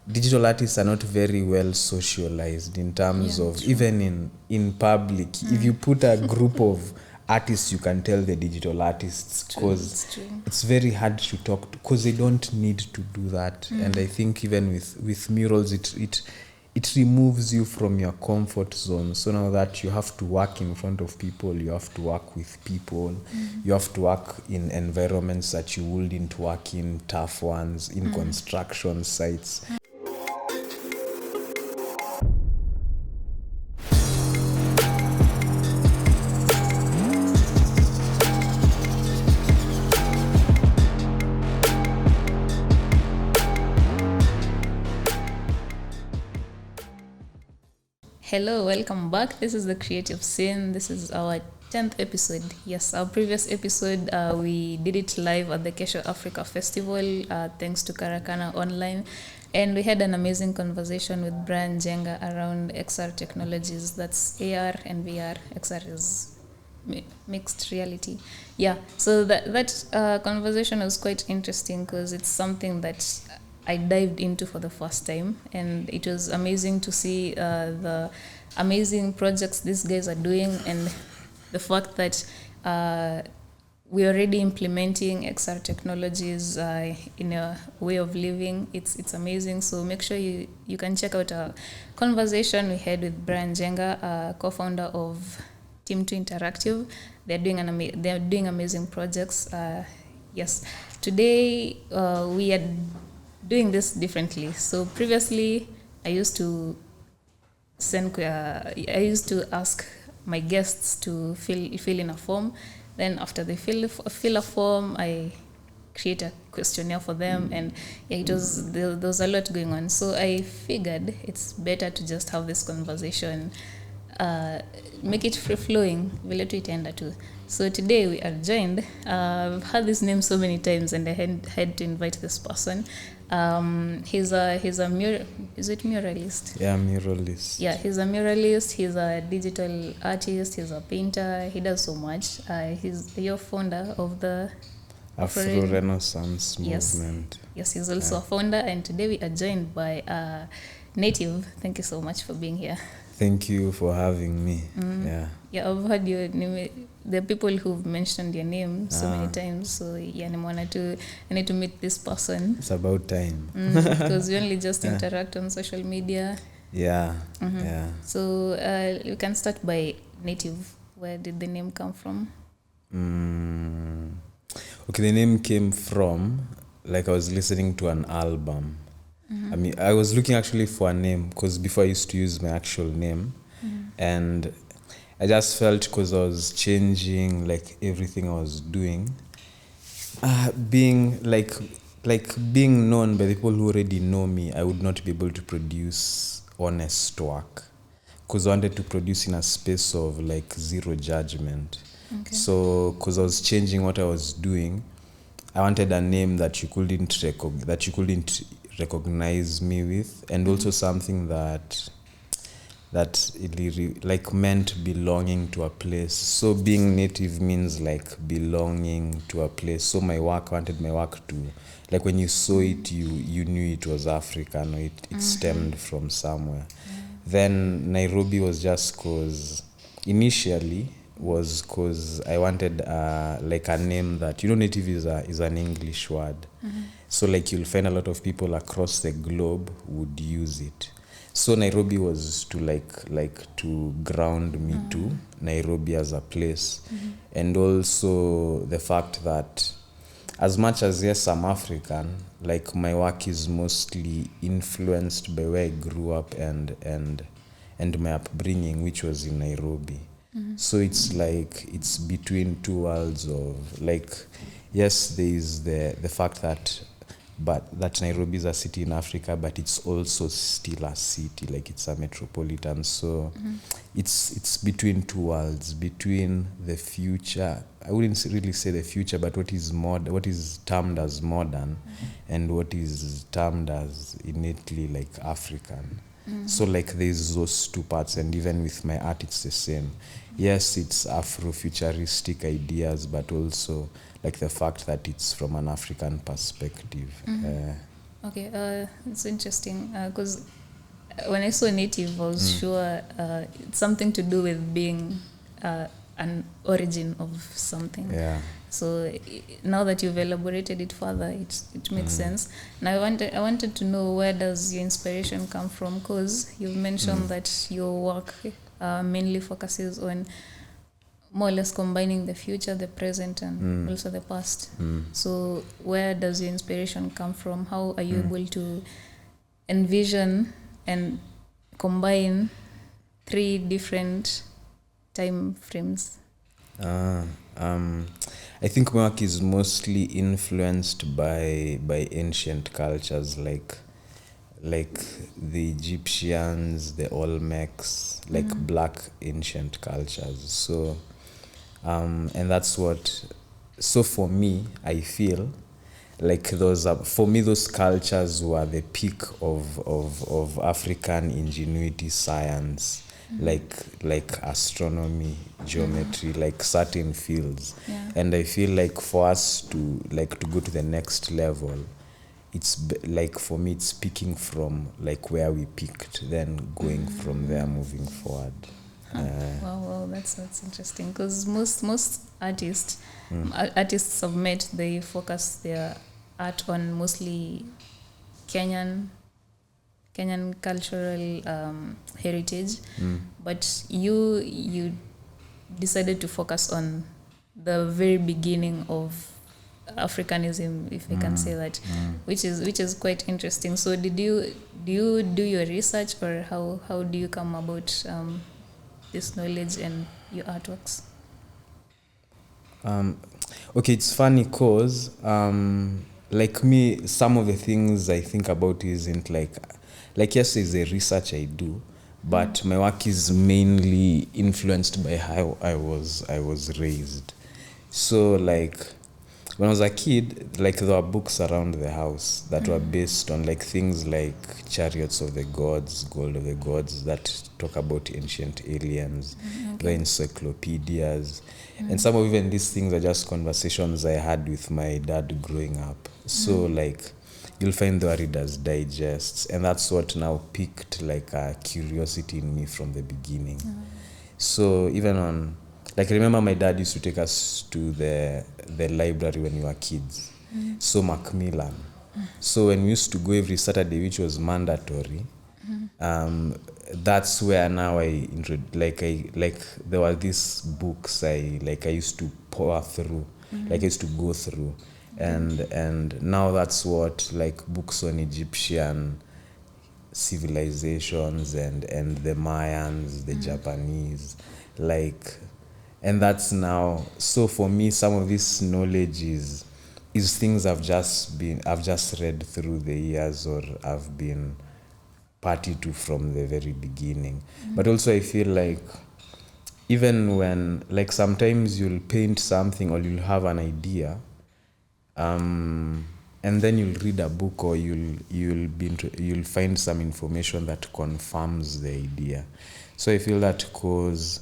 digital artists are not very well socialized in terms of true. even in public. If you put a group of artists, you can tell the digital artists, because it's very hard to talk to, because they don't need to do that. And I think even with murals, it removes you from your comfort zone. So now that you have to work in front of people, you have to work with people, you have to work in environments that you wouldn't work in, tough ones, in construction sites. Hello, welcome back. This is the Creative Scene. This is our 10th episode. Yes, our previous episode, we did it live at the Kesho Africa Festival, thanks to Karakana Online. And we had an amazing conversation with Brian Jenga around XR technologies. That's AR and VR. XR is mixed reality. Yeah, so that conversation was quite interesting because it's something that I dived into for the first time, and it was amazing to see the amazing projects these guys are doing, and the fact that we're already implementing XR technologies in a way of living. It's amazing. So make sure you can check out a conversation we had with Brian Jenga, co-founder of Team 2 Interactive. They're doing amazing projects. Yes, today we are doing this differently. So previously, I used to ask my guests to fill in a form. Then after they fill a form, I create a questionnaire for them, and there was a lot going on. So I figured it's better to just have this conversation, make it free flowing. Vile tu itaenda tu. So today we are joined. I've heard this name so many times, and I had to invite this person. He's a muralist? Yeah, muralist. Yeah, he's a muralist. He's a digital artist. He's a painter. He does so much. You're founder of the Afrorenaissance movement. Yes, he's also a founder, and today we are joined by Native. Thank you so much for being here. Thank you for having me. Yeah, I've heard your name. There are people who've mentioned your name so many times. So yeah, I need to meet this person. It's about time. Because we only just interact on social media. Yeah. So you can start by Native. Where did the name come from? Okay, the name came from, like, I was listening to an album. I mean, I was looking actually for a name, because before I used to use my actual name, and I just felt, because I was changing like everything I was doing, being being known by the people who already know me, I would not be able to produce honest work, because I wanted to produce in a space of like zero judgment. Okay. So because I was changing what I was doing, I wanted a name that you couldn't recognize me with, and also something that it like meant belonging to a place. So being native means like belonging to a place. So I wanted my work to, like, when you saw it, you knew it was African, or it stemmed from somewhere. Then Nairobi was just because I wanted like a name that, native is an English word. So like you'll find a lot of people across the globe would use it. So Nairobi was to like to ground me to Nairobi as a place. And also the fact that as much as, yes, I'm African, like my work is mostly influenced by where I grew up and my upbringing, which was in Nairobi. So it's like it's between two worlds of, like, yes, there is the fact that Nairobi is a city in Africa, but it's also still a city, like it's a metropolitan. So it's between two worlds, between the future. I wouldn't really say the future, but what is termed as modern, and what is termed as innately like African. So like there's those two parts, and even with my art it's the same. Yes, it's Afro-futuristic ideas, but also like the fact that it's from an African perspective. Okay, it's interesting because when I saw native, I was sure it's something to do with being an origin of something. Yeah. So now that you've elaborated it further, it makes sense. Now I wanted to know, where does your inspiration come from? Because you've mentioned that your work mainly focuses on more or less combining the future, the present, and also the past. So where does your inspiration come from? How are you able to envision and combine 3 different time frames? I think my work is mostly influenced by ancient cultures like the Egyptians, the Olmecs, like black ancient cultures. So and that's what, so for me, I feel like those cultures were the peak of African ingenuity, science, like astronomy, geometry, like certain fields. Yeah. And I feel like for us to go to the next level, it's like, for me, it's picking from like where we peaked, then going from there, moving forward. Wow, that's interesting, because most artists I've met, they focus their art on mostly Kenyan cultural heritage, but you decided to focus on the very beginning of Africanism, if I can say that, which is quite interesting. So do you do your research, or how do you come about this knowledge and your artworks? Okay, it's funny because like me, some of the things I think about isn't like yes, there's a research I do, but my work is mainly influenced by how I was raised. So like when I was a kid, like there were books around the house that were based on like things like Chariots of the Gods, Gold of the Gods, that talk about ancient aliens, the encyclopedias. And some of even these things are just conversations I had with my dad growing up. So like you'll find the Reader's Digests, and that's what now piqued like a curiosity in me from the beginning. So even on, like, I remember my dad used to take us to the library when we were kids. So Macmillan. So when we used to go every Saturday, which was mandatory, that's where now there were these books I used to pour through, like I used to go through, and now that's what, like, books on Egyptian civilizations and the Mayans, the Japanese, like, and that's now, so for me, some of this knowledge is things I've just read through the years, or I've been party to from the very beginning. But also I feel like even when, like, sometimes you'll paint something or you'll have an idea, and then you'll read a book, or you'll find some information that confirms the idea. So I feel that because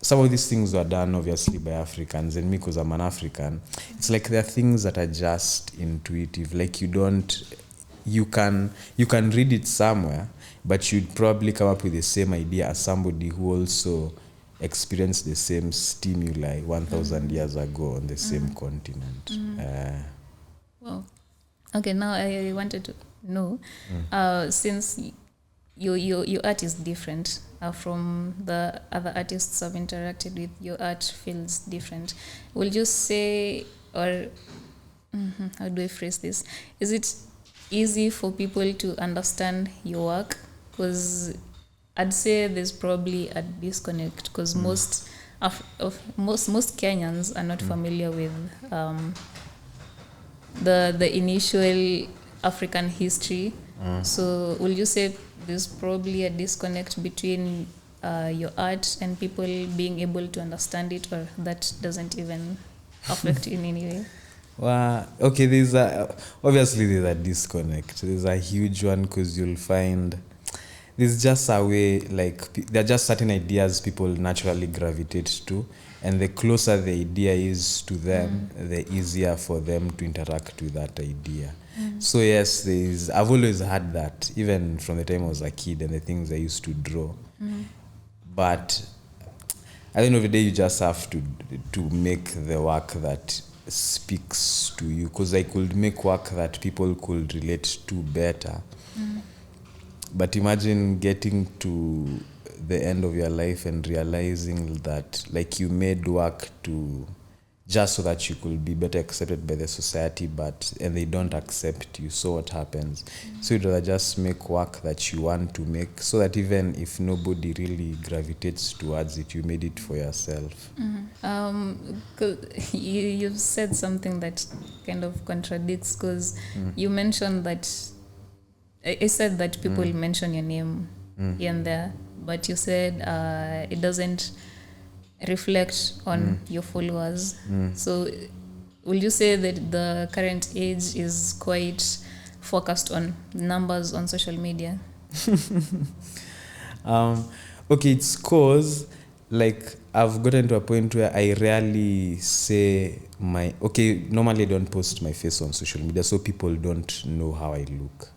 some of these things were done obviously by Africans, and me, because I'm an African, it's like there are things that are just intuitive. Like you can read it somewhere, but you'd probably come up with the same idea as somebody who also experienced the same stimuli 1,000 years ago on the same continent. Wow. Okay, now I wanted to know, since your art is different from the other artists I've interacted with, your art feels different. Will you say, or how do I phrase this? Is it easy for people to understand your work? Because I'd say there's probably a disconnect, because most Kenyans are not familiar with the initial African history. So will you say there's probably a disconnect between your art and people being able to understand it, or that doesn't even affect you in any way? Well, okay, obviously there's a disconnect. There's a huge one, because you'll find there's just a way, like, there are just certain ideas people naturally gravitate to, and the closer the idea is to them, the easier for them to interact with that idea. So yes, I've always had that, even from the time I was a kid and the things I used to draw. But at the end of the day, you just have to make the work that speaks to you, because I could make work that people could relate to better. But imagine getting to the end of your life and realizing that, like, you made work to just so that you could be better accepted by the society, and they don't accept you. So what happens? So you'd rather just make work that you want to make, so that even if nobody really gravitates towards it, you made it for yourself. 'Cause you've said something that kind of contradicts, because you mentioned that I said that people mention your name here and there, but you said it doesn't reflect on your followers. So will you say that the current age is quite focused on numbers on social media? Okay, it's cause, like, I've gotten to a point where I rarely say normally I don't post my face on social media, so people don't know how I look.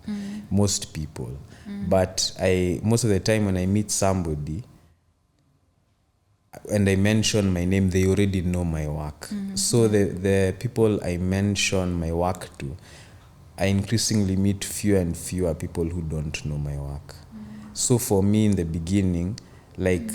Most people. But most of the time when I meet somebody and I mention my name, they already know my work. So the people I mention my work to, I increasingly meet fewer and fewer people who don't know my work. So for me in the beginning, like,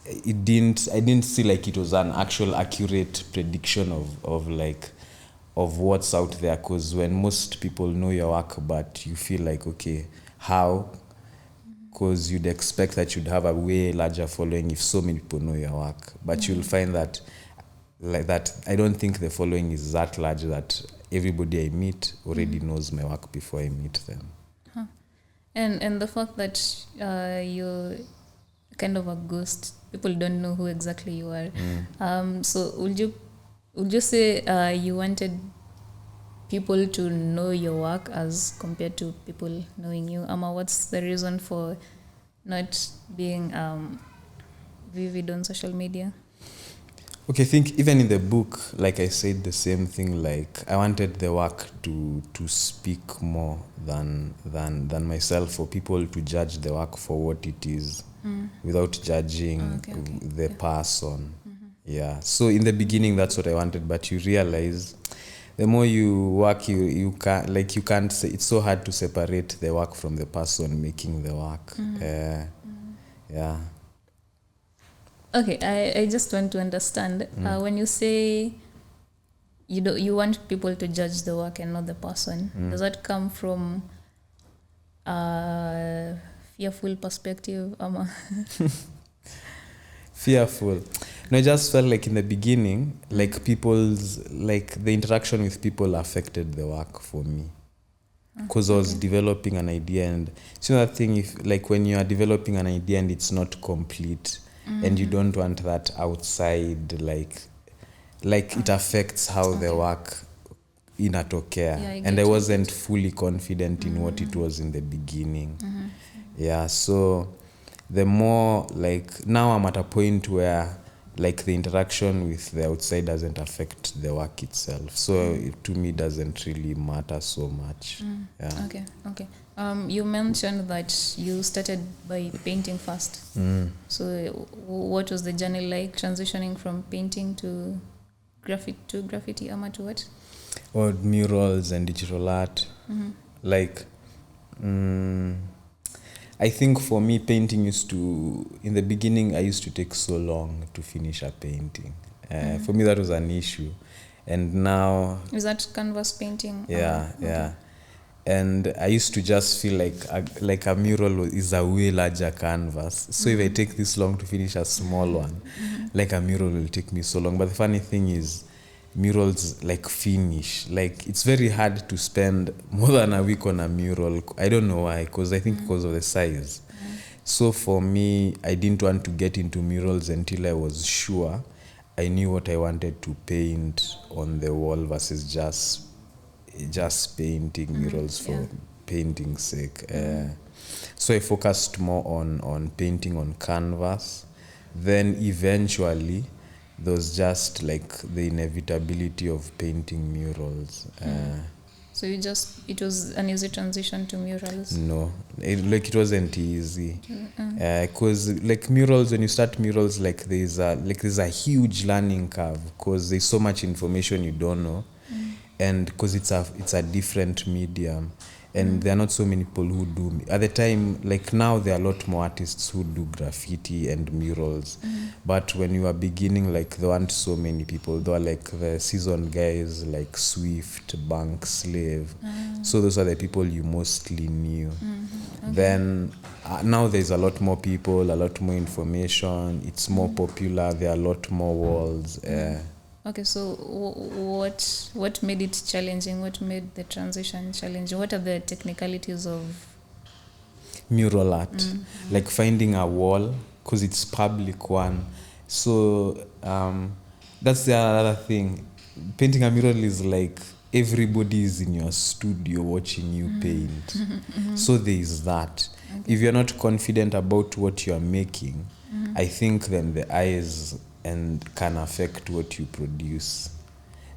I didn't see like it was an actual accurate prediction of what's out there, because when most people know your work, but you feel like, okay, how? Because you'd expect that you'd have a way larger following if so many people know your work, but you'll find that, like, that I don't think the following is that large that everybody I meet already knows my work before I meet them. And the fact that you're kind of a ghost, people don't know who exactly you are. So would you say you wanted people to know your work as compared to people knowing you? What's the reason for not being vivid on social media? Okay, I think even in the book, like I said the same thing, like I wanted the work to speak more than myself, for people to judge the work for what it is without judging the person. Yeah. So in the beginning, that's what I wanted, but you realize the more you work, you can't say, it's so hard to separate the work from the person making the work. Yeah. Okay, I just want to understand, when you say you want people to judge the work and not the person, does that come from a fearful perspective? Fearful. No, I just felt like in the beginning, like the interaction with people affected the work for me. Because I was developing an idea, and so that thing, if like when you are developing an idea and it's not complete, and you don't want that outside, like it affects how the work inatokea. And I wasn't fully confident in what it was in the beginning. Yeah, so the more, like, now I'm at a point where, like, the interaction with the outside doesn't affect the work itself. So to me, it doesn't really matter so much. Yeah. Okay. You mentioned that you started by painting first. So what was the journey like, transitioning from painting to graffiti, to what? Or murals and digital art. I think for me, painting in the beginning, I used to take so long to finish a painting. For me, that was an issue. And now... Is that canvas painting? Yeah. And I used to just feel like a mural is a way larger canvas. So if I take this long to finish a small one, like a mural will take me so long. But the funny thing is, murals like finish. Like, it's very hard to spend more than a week on a mural. I don't know why, because I think because of the size. So for me, I didn't want to get into murals until I was sure I knew what I wanted to paint on the wall versus just painting murals for painting's sake. So I focused more on painting on canvas. Then eventually, there was just like the inevitability of painting murals. So it was an easy transition to murals. No, it wasn't easy. Because like murals, when you start murals, like there's a huge learning curve, because there's so much information you don't know, and because it's a different medium, and there are not so many people who do at the time. Like now there are a lot more artists who do graffiti and murals, but when you were beginning, like there weren't so many people. There were like the seasoned guys like Swift, Bank, Slave. So those are the people you mostly knew. Okay. Then now there's a lot more people, a lot more information. It's more popular. There are a lot more walls. Okay, so what made it challenging? What made the transition challenging? What are the technicalities of mural art? Like finding a wall, because it's public one. So that's the other thing. Painting a mural is like everybody is in your studio watching you paint. So there is that. Okay. If you're not confident about what you're making, I think then the eyes and can affect what you produce.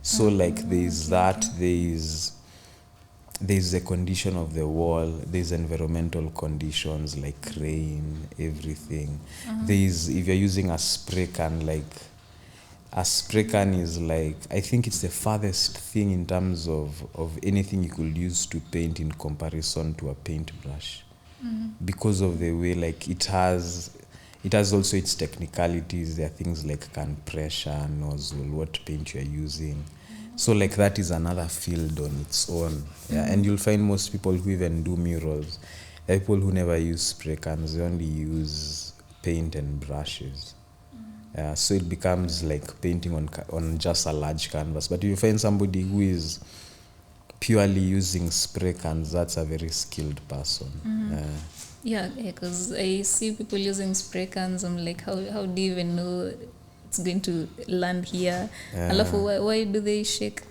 So like there's that, there's the condition of the wall, there's environmental conditions like rain, everything. There's, if you're using a spray can, like a spray can is like, I think it's the farthest thing in terms of anything you could use to paint in comparison to a paintbrush. Because of the way like it has also its technicalities. There are things like can pressure, nozzle, what paint you're using. So like that is another field on its own. Yeah, and you'll find most people who even do murals, there are people who never use spray cans, they only use paint and brushes. Yeah, so it becomes like painting on just a large canvas. But if you find somebody who is purely using spray cans, that's a very skilled person. Yeah, because I see people using spray cans. I'm like, how do you even know it's going to land here? Alafu, why do they shake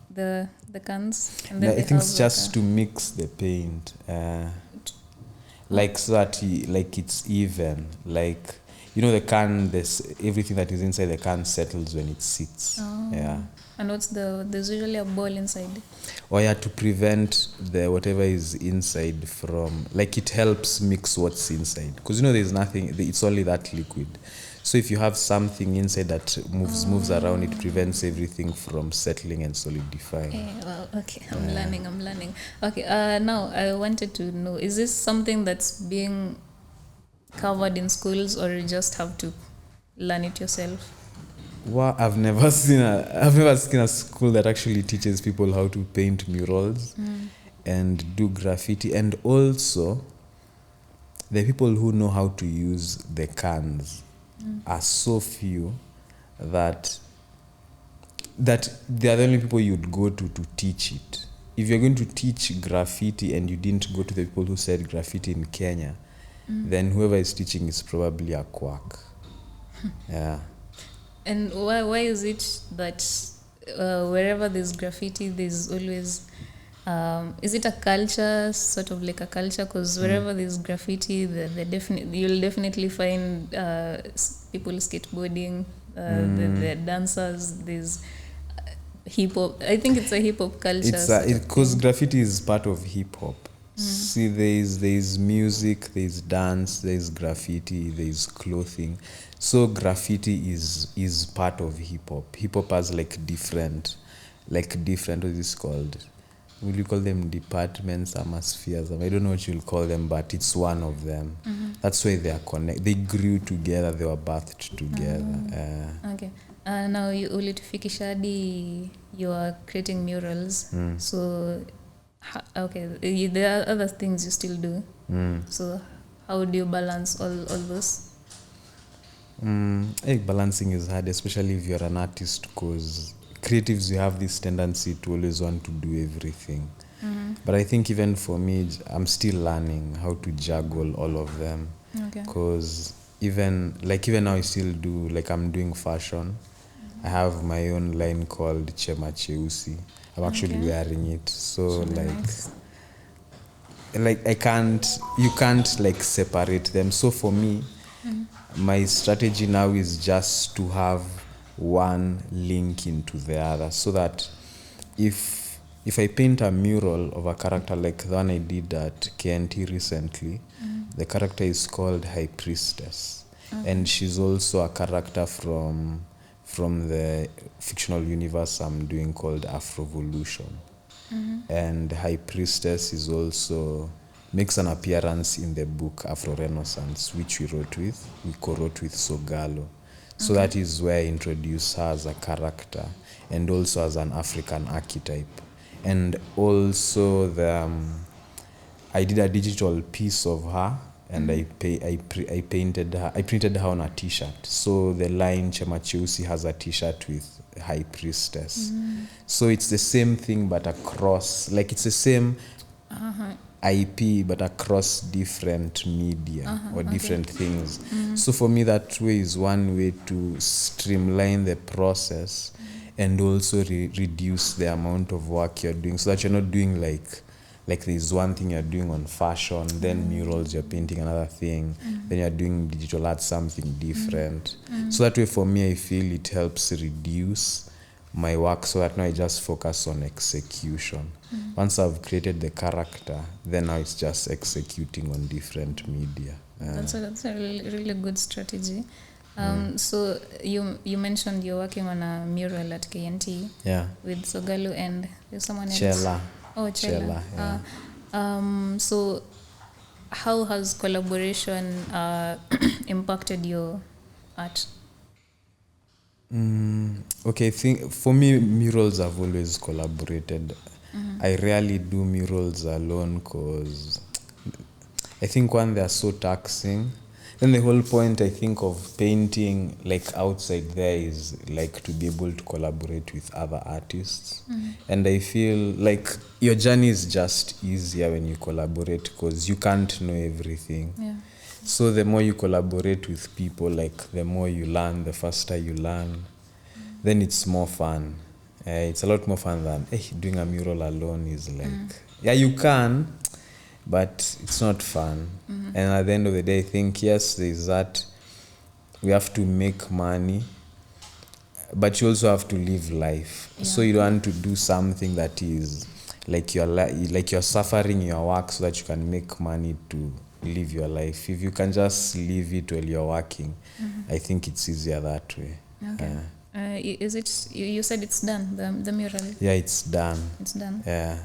the cans? And then I think it's just to mix the paint, like so that like it's even. Like, you know, the can, everything that is inside the can settles when it sits. Yeah. And there's usually a ball inside? Or yeah, to prevent the whatever is inside from, like it helps mix what's inside. Because, you know, there's nothing, it's only that liquid. So if you have something inside that moves around, it prevents everything from settling and solidifying. Well, okay, I'm learning. Okay, now I wanted to know, is this something that's being covered in schools, or you just have to learn it yourself? Well, I've never seen a school that actually teaches people how to paint murals and do graffiti. And also, the people who know how to use the cans are so few that they are the only people you'd go to teach it. If you're going to teach graffiti and you didn't go to the people who said graffiti in Kenya, then whoever is teaching is probably a quack. Yeah. And why is it that wherever there's graffiti, there's always... is it a culture, sort of like a culture? Because wherever there's graffiti, you'll definitely find people skateboarding, the dancers, there's hip-hop. I think it's a hip-hop culture. Because graffiti is part of hip-hop. See, there's music, there's dance, there's graffiti, there's clothing. So graffiti is part of hip-hop. Hip-hop has different, what is this called? Will you call them departments, spheres? I don't know what you'll call them, but it's one of them. That's why they are connected. They grew together, they were birthed together. Okay. Now, ulitufikisha hadi you are creating murals. So, okay, there are other things you still do. So, how do you balance all those? Balancing is hard, especially if you're an artist, because creatives, you have this tendency to always want to do everything. But I think even for me, I'm still learning how to juggle all of them. Because even now I still do, I'm doing fashion. I have my own line called Chema Cheusi. I'm actually wearing it. So nice. You can't separate them. So for me, my strategy now is just to have one link into the other, so that if if I paint a mural of a character like the one I did at KNT recently, the character is called High Priestess. And she's also a character from the fictional universe I'm doing called Afrovolution. And High Priestess is also makes an appearance in the book Afrorenaissance, which we co-wrote with Sogalo. So that is where I introduce her as a character and also as an African archetype. And also I did a digital piece of her, and I printed her on a t-shirt. So the line Chema Cheusi has a t-shirt with High Priestess. So it's the same thing but across, like it's the same IP but across different media or different things. So for me that way is one way to streamline the process and also reduce the amount of work you're doing, so that you're not doing like there's one thing you're doing on fashion, then murals you're painting another thing, then you're doing digital art something different. So that way for me I feel it helps reduce my work, so that now I just focus on execution. Once I've created the character, then now it's just executing on different media. That's a really good strategy. So you mentioned you're working on a mural at KNT with Sogalo and there's someone else. Chela. Oh, Chela. So how has collaboration impacted your art? Okay, for me, murals have always collaborated. I rarely do murals alone because I think one, they are so taxing. Then the whole point, I think, of painting like outside there is like to be able to collaborate with other artists. And I feel like your journey is just easier when you collaborate because you can't know everything. So the more you collaborate with people, like the more you learn, the faster you learn, then it's more fun. It's a lot more fun than doing a mural alone is like, you can, but it's not fun. And at the end of the day, I think, yes, there's that. We have to make money, but you also have to live life. So you don't want to do something that is like you're suffering your work so that you can make money to live your life. If you can just live it while you're working, I think it's easier that way. Okay. Is it? You said it's done, the mural? Yeah, it's done. It's done. Yeah.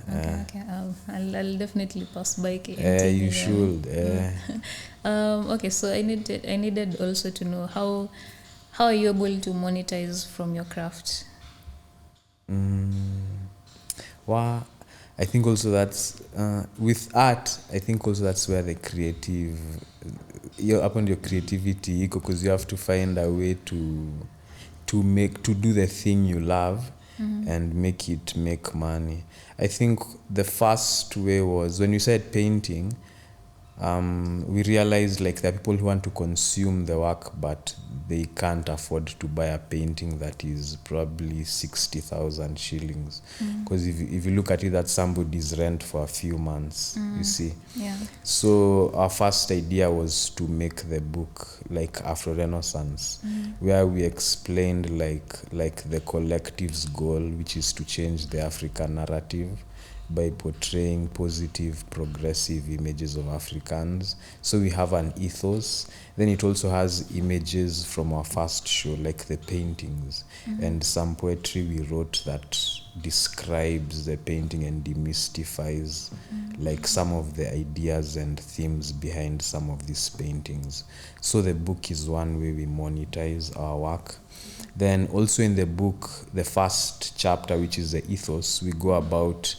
Okay. I'll definitely pass by KNT. You should. Okay. So I needed also to know how are you able to monetize from your craft? Well, I think also that's with art. I think also that's where the upon your creativity, because you have to find a way to do the thing you love and make money. I think the first way was when you said painting. We realized like there are people who want to consume the work, but they can't afford to buy a painting that is probably 60,000 shillings. Because if you look at it, that's somebody's rent for a few months, you see. Yeah. So our first idea was to make the book like Afrorenaissance, where we explained like the collective's goal, which is to change the African narrative by portraying positive, progressive images of Africans. So we have an ethos. Then it also has images from our first show, like the paintings, and some poetry we wrote that describes the painting and demystifies like some of the ideas and themes behind some of these paintings. So the book is one way we monetize our work. Then also in the book, the first chapter, which is the ethos, we go about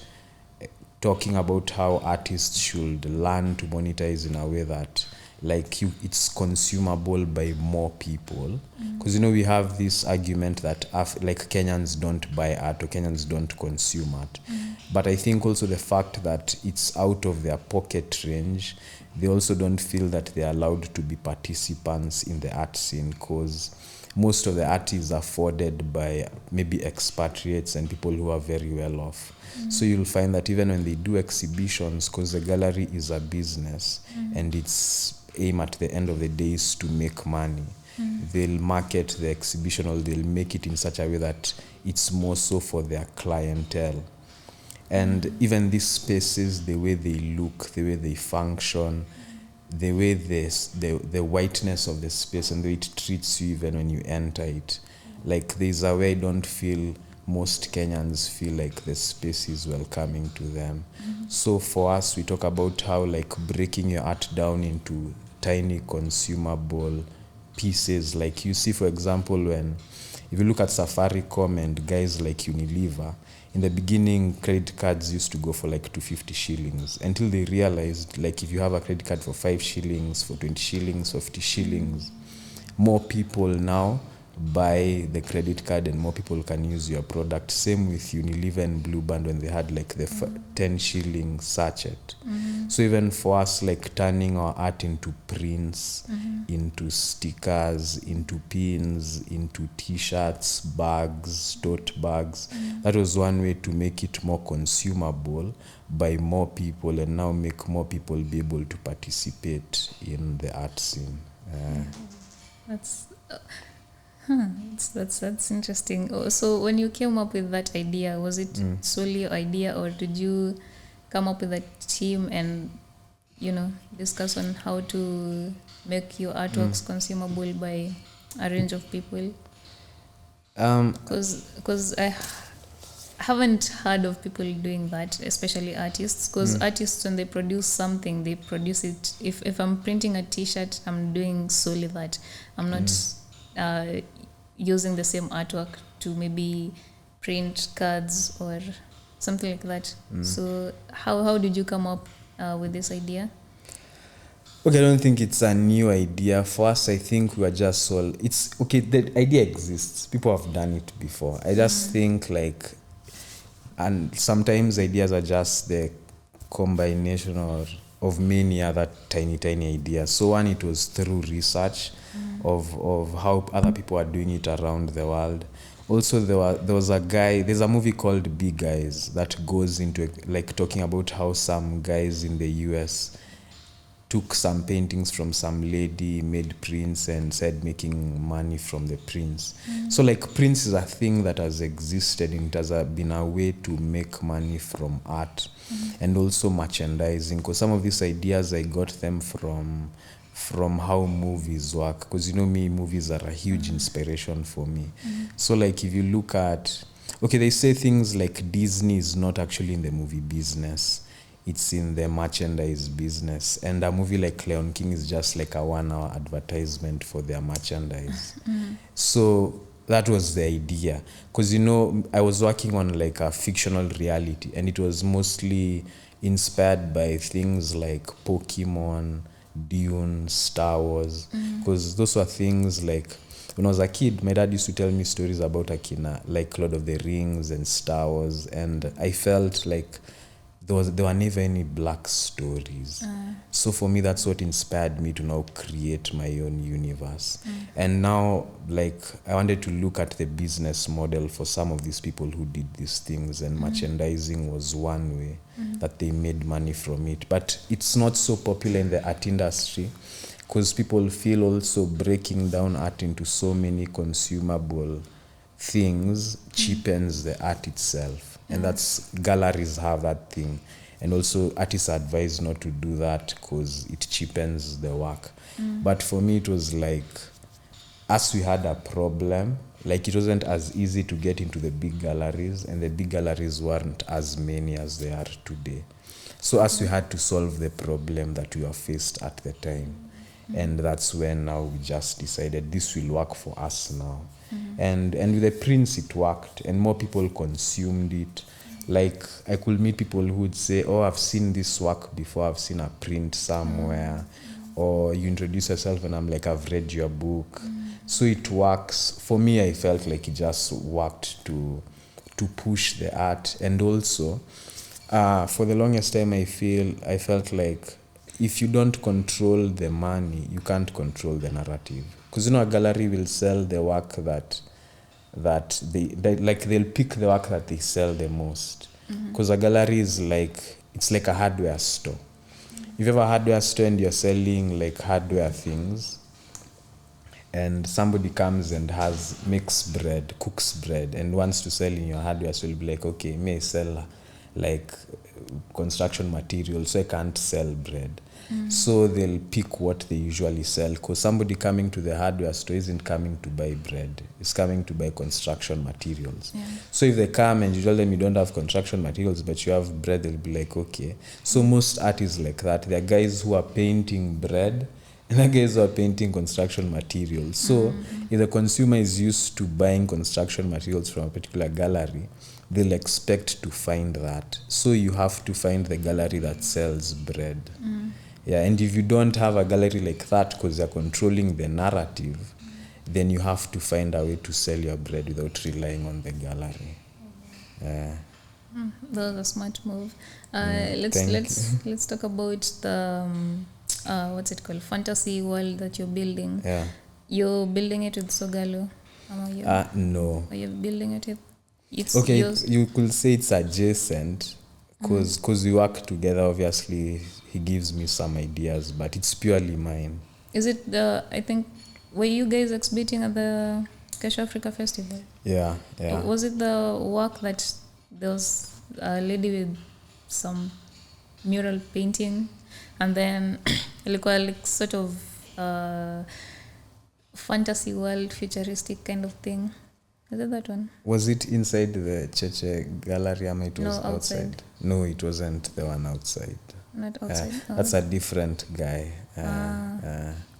talking about how artists should learn to monetize in a way that it's consumable by more people. Because we have this argument that Kenyans don't buy art or Kenyans don't consume art. But I think also the fact that it's out of their pocket range, they also don't feel that they're allowed to be participants in the art scene, because most of the art is afforded by maybe expatriates and people who are very well off. So you'll find that even when they do exhibitions, because the gallery is a business and its aim at the end of the day is to make money, they'll market the exhibition or they'll make it in such a way that it's more so for their clientele. And even these spaces, the way they look, the way they function, the way the whiteness of the space and the way it treats you even when you enter it. Like there's a way I don't feel most Kenyans feel like the space is welcoming to them. So for us, we talk about how like breaking your art down into tiny consumable pieces. Like you see, for example, if you look at Safaricom and guys like Unilever, in the beginning, credit cards used to go for like 250 shillings until they realized like if you have a credit card for 5 shillings, for 20 shillings, for 50 shillings, more people now buy the credit card and more people can use your product. Same with Unilever and Blue Band when they had like the 10 shilling sachet. So even for us, like turning our art into prints, into stickers, into pins, into t-shirts, bags, tote bags, that was one way to make it more consumable by more people and now make more people be able to participate in the art scene. That's interesting. So when you came up with that idea, was it solely your idea, or did you come up with a team and discuss on how to make your artworks consumable by a range of people? Because I haven't heard of people doing that, especially artists. Because artists, when they produce something, they produce it. If I'm printing a T-shirt, I'm doing solely that. I'm not using the same artwork to maybe print cards or something like that. So how did you come up with this idea? Okay, I don't think it's a new idea. For us, I think we are just all... It's okay, the idea exists. People have done it before. I just think like... And sometimes ideas are just the combination of many other tiny ideas. So one, it was through research of how other people are doing it around the world. Also, there was a guy, there's a movie called Big Guys that goes into like talking about how some guys in the US took some paintings from some lady, made prints and said making money from the prints. So like prints is a thing that has existed and it has been a way to make money from art and also merchandising. Because some of these ideas I got them from how movies work. Because movies are a huge inspiration for me. So like if you look at, they say things like Disney is not actually in the movie business. It's in the merchandise business. And a movie like Lion King is just like a 1-hour advertisement for their merchandise. So that was the idea. Because, I was working on like a fictional reality and it was mostly inspired by things like Pokemon, Dune, Star Wars. Because those were things like, when I was a kid, my dad used to tell me stories about Akina, like Lord of the Rings and Star Wars. And I felt like there were never any black stories. So for me, that's what inspired me to now create my own universe. And now, like, I wanted to look at the business model for some of these people who did these things, and merchandising was one way that they made money from it. But it's not so popular in the art industry because people feel also breaking down art into so many consumable things cheapens the art itself. And galleries have that thing. And also artists are advised not to do that because it cheapens the work. But for me, it was like, as we had a problem, like it wasn't as easy to get into the big galleries, and the big galleries weren't as many as they are today. So as we had to solve the problem that we were faced at the time. And that's when now we just decided this will work for us now. And with the prints, it worked, and more people consumed it. Like, I could meet people who would say, I've seen this work before, I've seen a print somewhere. Or you introduce yourself and I'm like, I've read your book. So it works. For me, I felt like it just worked to push the art. And also, for the longest time, I felt like if you don't control the money, you can't control the narrative. Because a gallery will sell the work that they'll pick the work that they sell the most. Because a gallery is it's like a hardware store. If you have a hardware store and you're selling like hardware things, and somebody comes and cooks bread, and wants to sell in your hardware, so you'll be like, okay, may sell like construction materials, so I can't sell bread. So they'll pick what they usually sell, because somebody coming to the hardware store isn't coming to buy bread, it's coming to buy construction materials. So if they come and you tell them you don't have construction materials but you have bread, they'll be like, okay. So most art is like that. There are guys who are painting bread and there are guys who are painting construction materials. So if the consumer is used to buying construction materials from a particular gallery, they'll expect to find that. So you have to find the gallery that sells bread. Yeah, and if you don't have a gallery like that because they're controlling the narrative, then you have to find a way to sell your bread without relying on the gallery. That was a smart move. Let's talk about the what's it called, fantasy world that you're building. Yeah. You're building it with Sogalo. No. Are you building it with? It's okay, yours? you could say it's adjacent because we work together. Obviously, he gives me some ideas, but it's purely mine. Is it I think, were you guys exhibiting at the Kesho Africa Festival? Yeah. Was it the work that there was a lady with some mural painting, and then ilikuwa like sort of fantasy world, futuristic kind of thing? Is it that one? Was it inside the Cheche gallery? It was outside. No, it wasn't the one outside. Not outside. That's a different guy.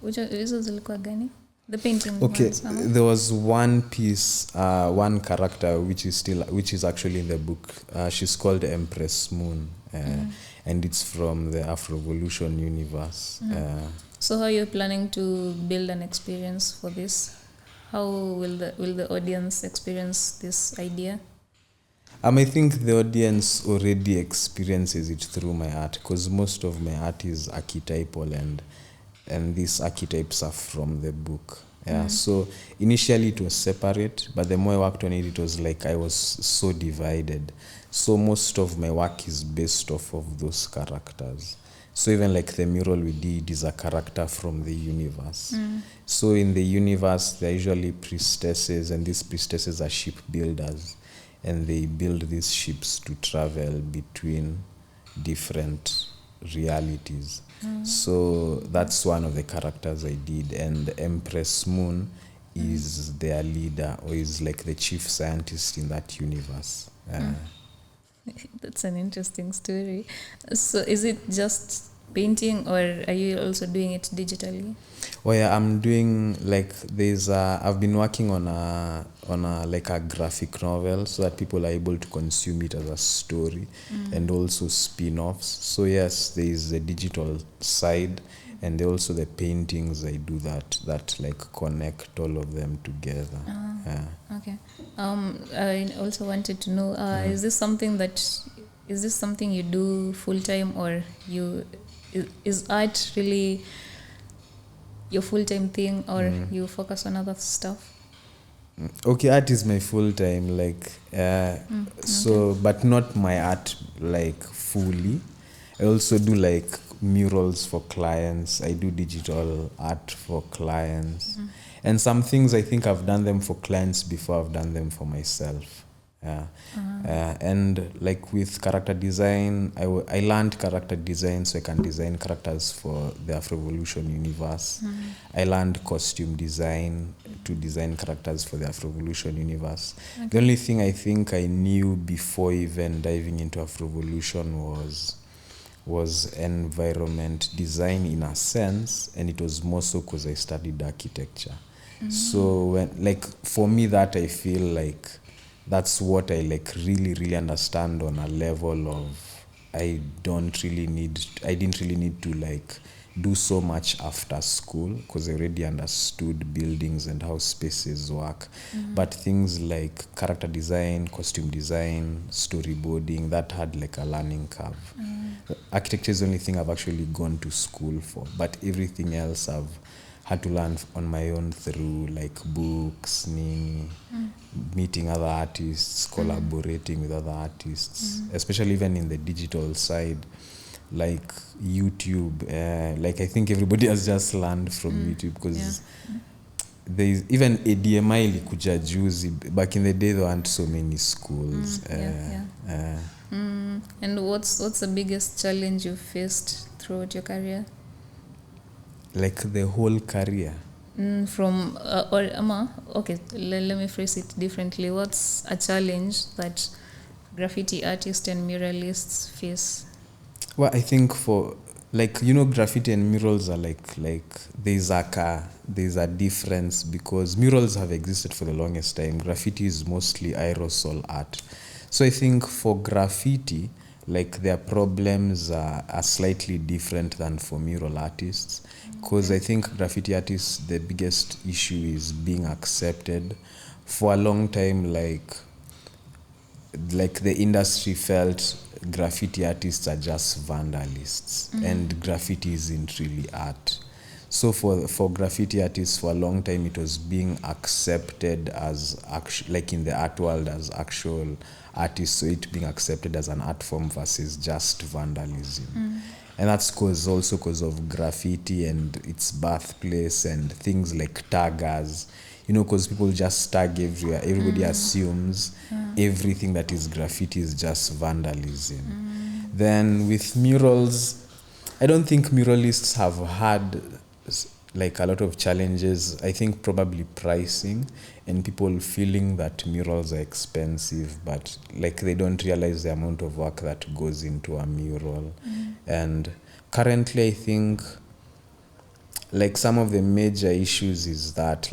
Which was ilikuwa gani? The painting. Okay, ones, there was one piece, one character which is actually in the book. She's called Empress Moon, and it's from the Afrovolution universe. So how are you planning to build an experience for this? How will the audience experience this idea? I think the audience already experiences it through my art, because most of my art is archetypal, and these archetypes are from the book. So initially it was separate, but the more I worked on it, it was like I was so divided. So most of my work is based off of those characters. So even like the mural we did is a character from the universe. So in the universe, there are usually priestesses, and these priestesses are ship builders, and they build these ships to travel between different realities. So that's one of the characters I did, and Empress Moon is their leader, or is like the chief scientist in that universe. That's an interesting story. So is it just painting, or are you also doing it digitally? Oh yeah, I'm doing like I've been working on a like a graphic novel, so that people are able to consume it as a story, and also spin-offs. So yes, there is a digital side, and also the paintings I do that like connect all of them together. Okay. I also wanted to know, is this something you do full time, or is art really your full time thing, or you focus on other stuff? Okay, art is my full time, so, but not my art like fully. I also do like murals for clients. I do digital art for clients. And some things I think I've done them for clients before I've done them for myself. And like with character design, I learned character design so I can design characters for the Afrovolution universe. I learned costume design to design characters for the Afrovolution universe. Okay. The only thing I think I knew before even diving into Afrovolution was environment design in a sense, and it was more so because I studied architecture. So when, like, for me, that I feel like that's what I like really understand on a level of I didn't really need to like do so much after school, because I already understood buildings and how spaces work. But things like character design, costume design, storyboarding, that had like a learning curve. Architecture is the only thing I've actually gone to school for, but everything else I've had to learn on my own through like books, meeting other artists, collaborating with other artists, especially even in the digital side, like YouTube. Like I think everybody has just learned from YouTube, because there is even ADMI ilikuja juzi. Back in the day there weren't so many schools. And what's the biggest challenge you've faced throughout your career? Like the whole career? From okay, let me phrase it differently. What's a challenge that graffiti artists and muralists face? Well, I think for graffiti and murals are like there's a difference, because murals have existed for the longest time. Graffiti is mostly aerosol art. So I think for graffiti, their problems are slightly different than for mural artists, because I think graffiti artists, the biggest issue is being accepted. For a long time, the industry felt graffiti artists are just vandalists, and graffiti isn't really art. So for graffiti artists, for a long time, it was being accepted as in the art world as actual artists, so it being accepted as an art form versus just vandalism. And that's also because of graffiti and its birthplace and things like taggers. Because people just tag everywhere. Everybody assumes everything that is graffiti is just vandalism. Then with murals, I don't think muralists have had a lot of challenges. I think probably pricing and people feeling that murals are expensive, but they don't realize the amount of work that goes into a mural. And currently, I think some of the major issues is that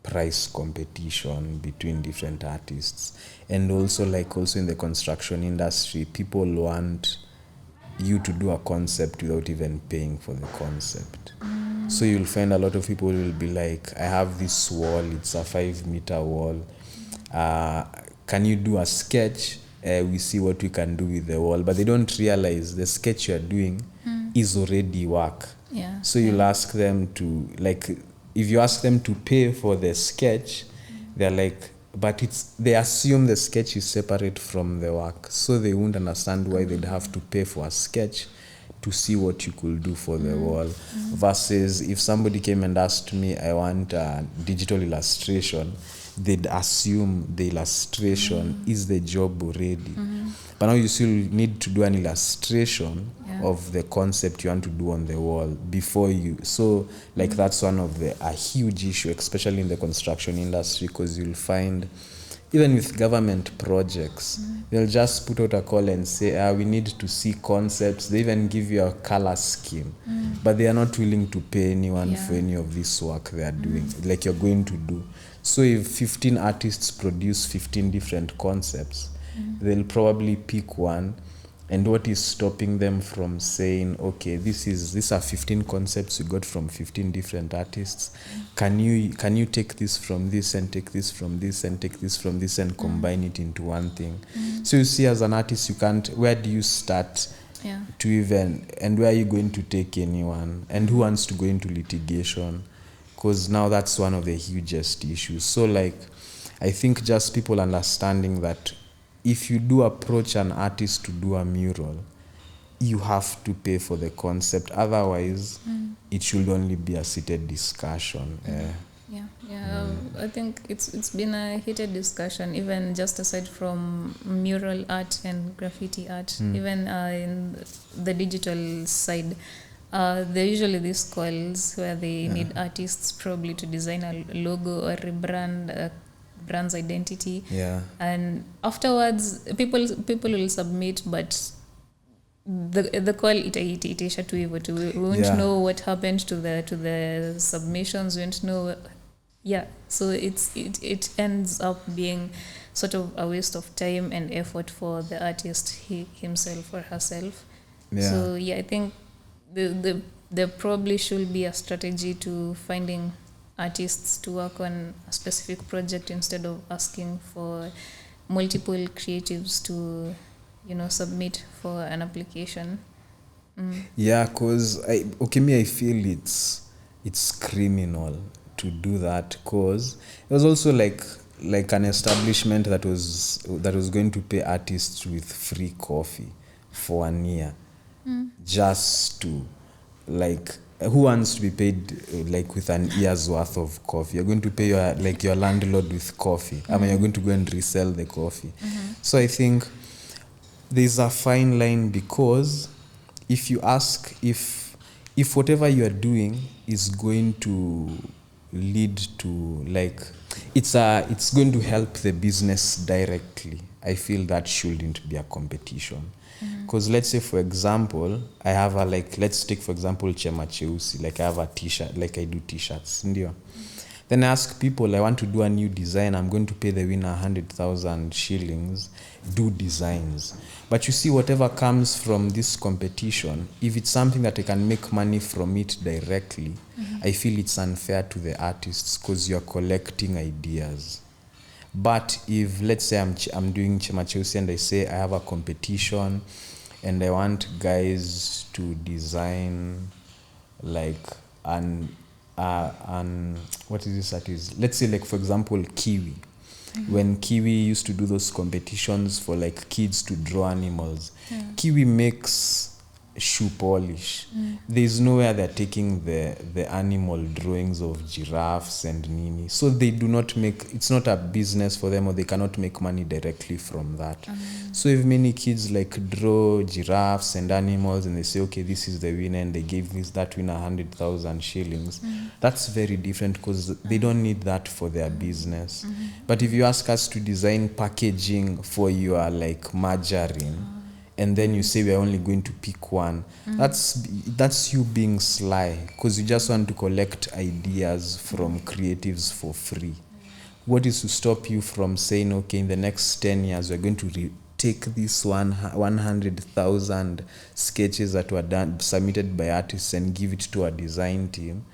price competition between different artists, and also in the construction industry, people want you to do a concept without even paying for the concept. So you'll find a lot of people will be like, I have this wall, it's a 5-meter wall, can you do a sketch? We see what we can do with the wall, but they don't realize the sketch you're doing is already work. So you'll ask them to if you ask them to pay for the sketch, they're but they assume the sketch is separate from the work, so they won't understand why they'd have to pay for a sketch to see what you could do for the wall. Versus if somebody came and asked me, I want a digital illustration, they'd assume the illustration is the job already. But now you still need to do an illustration of the concept you want to do on the wall before you. So that's one of a huge issue, especially in the construction industry, because you'll find even with government projects, they'll just put out a call and say, we need to see concepts. They even give you a color scheme, but they are not willing to pay anyone for any of this work they are doing, you're going to do. So if 15 artists produce 15 different concepts, they'll probably pick one. And what is stopping them from saying, okay, these are 15 concepts we got from 15 different artists. Can you take this from this and take this from this and take this from this and combine it into one thing? So you see, as an artist, you can't. Where do you start to even, and where are you going to take anyone? And who wants to go into litigation? Because now that's one of the hugest issues. So I think just people understanding that if you do approach an artist to do a mural, you have to pay for the concept. Otherwise, it should only be a seated discussion. I think it's been a heated discussion, even just aside from mural art and graffiti art, even in the digital side. There are usually these calls where they need artists probably to design a logo or rebrand brand's identity, and afterwards people will submit, but the call itaisha tu hivyo tu. We won't know what happened to the submissions. We won't know. So it ends up being sort of a waste of time and effort for the artist himself or herself. So I think there probably should be a strategy to finding artists to work on a specific project instead of asking for multiple creatives to submit for an application. Because I feel it's criminal to do that, because it was also like an establishment that was going to pay artists with free coffee for 1 year, just to who wants to be paid with an year's worth of coffee? You're going to pay your landlord with coffee. I mean, you're going to go and resell the coffee. So I think there's a fine line, because if you ask if whatever you are doing is going to lead to, like, it's going to help the business directly, I feel that shouldn't be a competition. Because let's say, for example, I have a, like, let's take for example Chema Cheusi, like I have a t-shirt, like I do t-shirts, ndio. Then I ask people, I want to do a new design, I'm going to pay the winner 100,000 shillings, do designs. But you see, whatever comes from this competition, if it's something that I can make money from it directly, I feel it's unfair to the artists, because you're collecting ideas. But if, let's say, I'm doing Chema Cheusi and I say I have a competition and I want guys to design like what is this artist? Let's say, like, for example, Kiwi. When Kiwi used to do those competitions for like kids to draw animals, Kiwi makes shoe polish. There's nowhere they're taking the animal drawings of giraffes and nini, so they do not make, it's not a business for them, or they cannot make money directly from that. So if many kids like draw giraffes and animals and they say, okay, this is the winner, and they gave that winner 100,000 shillings, that's very different, because they don't need that for their business. But if you ask us to design packaging for your like margarine, and then you say we're only going to pick one, that's you being sly, because you just want to collect ideas from creatives for free. What is to stop you from saying, okay, in the next 10 years we're going to take this 100,000 sketches that were submitted by artists and give it to a design team,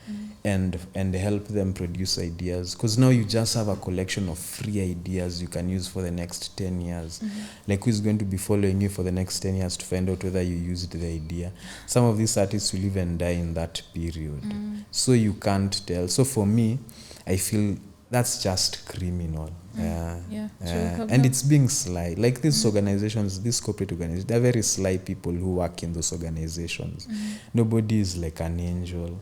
and help them produce ideas, because now you just have a collection of free ideas you can use for the next 10 years. Like, who's going to be following you for the next 10 years to find out whether you used the idea? Some of these artists will even die in that period. So you can't tell. So for me, I feel that's just criminal. And it's being sly. Like these organizations, these corporate organizations, they're very sly people who work in those organizations. Nobody is like an angel.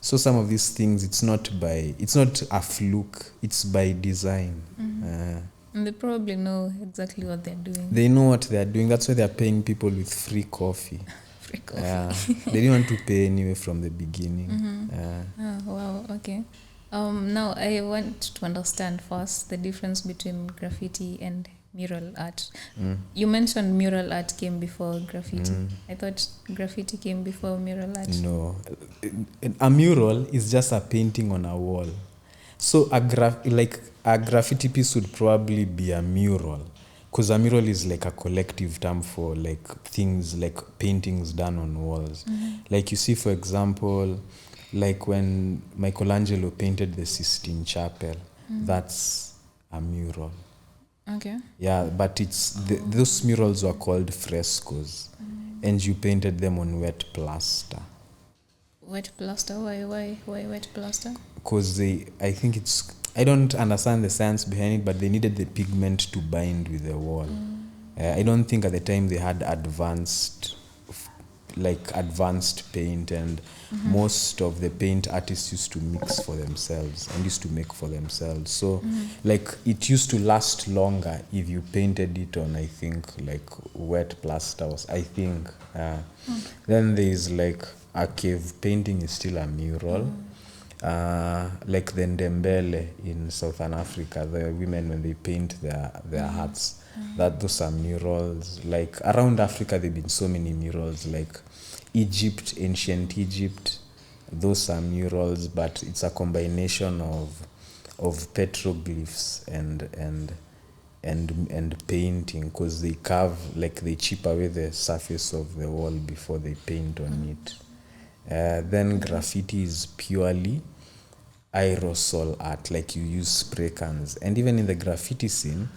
So some of these things, it's not a fluke, it's by design. And they probably know exactly what they're doing. They know what they're doing. That's why they're paying people with free coffee. Free coffee. They didn't want to pay anyway from the beginning. Oh, wow, okay. Now I want to understand first the difference between graffiti and mural art. You mentioned mural art came before graffiti. I thought graffiti came before mural art. No. A mural is just a painting on a wall. So a graffiti piece would probably be a mural, because a mural is like a collective term for like things like paintings done on walls. Like you see, for example, like when Michelangelo painted the Sistine Chapel, that's a mural. Okay. Yeah, but those murals were called frescoes, and you painted them on wet plaster. Wet plaster? Why wet plaster? Because I don't understand the science behind it, but they needed the pigment to bind with the wall. I don't think at the time they had advanced paint, and most of the paint artists used to mix for themselves and used to make for themselves. So like it used to last longer if you painted it on, I think, like wet plaster, I think. Then there's like a cave painting is still a mural. Like the Ndembele in Southern Africa, the women, when they paint their huts, those are murals. Like around Africa, there have been so many murals. Like Egypt, ancient Egypt, those are murals, but it's a combination of petroglyphs and painting, because they carve, like they chip away the surface of the wall before they paint on it. Then graffiti is purely aerosol art, like you use spray cans. And even in the graffiti scene,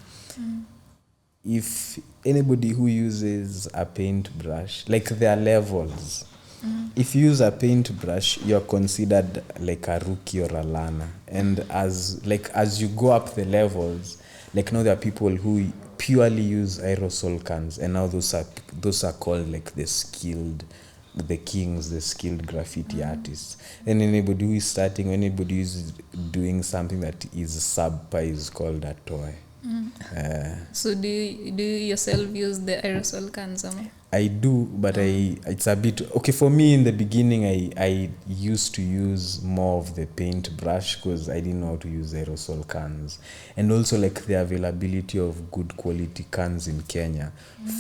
if anybody who uses a paintbrush, like there are levels. If you use a paintbrush, you're considered like a rookie or a learner. And as you go up the levels, like now there are people who purely use aerosol cans, and now those are called like the skilled graffiti artists. And anybody who is starting, anybody who is doing something that is subpar is called a toy. So do you yourself use the aerosol cans? I do, but it's a bit okay for me. In the beginning, I used to use more of the paint brush because I didn't know how to use aerosol cans, and also like the availability of good quality cans in Kenya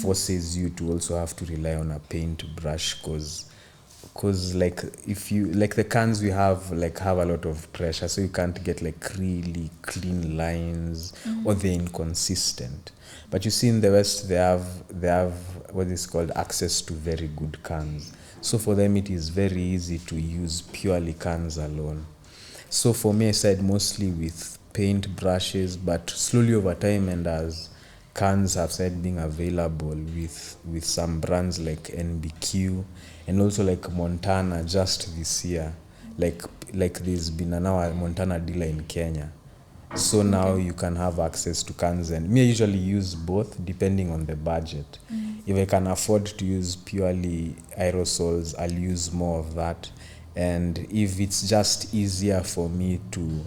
forces you to also have to rely on a paint brush because like if you like the cans we have a lot of pressure, so you can't get like really clean lines or they're inconsistent. But you see in the West they have what is called access to very good cans, so for them it is very easy to use purely cans alone. So for me I started mostly with paint brushes, but slowly over time, and as cans have started being available with some brands like NBQ and also like Montana just this year, like there's been now a Montana dealer in Kenya, so now you can have access to cans. And me I usually use both depending on the budget. If I can afford to use purely aerosols, I'll use more of that, and if it's just easier for me to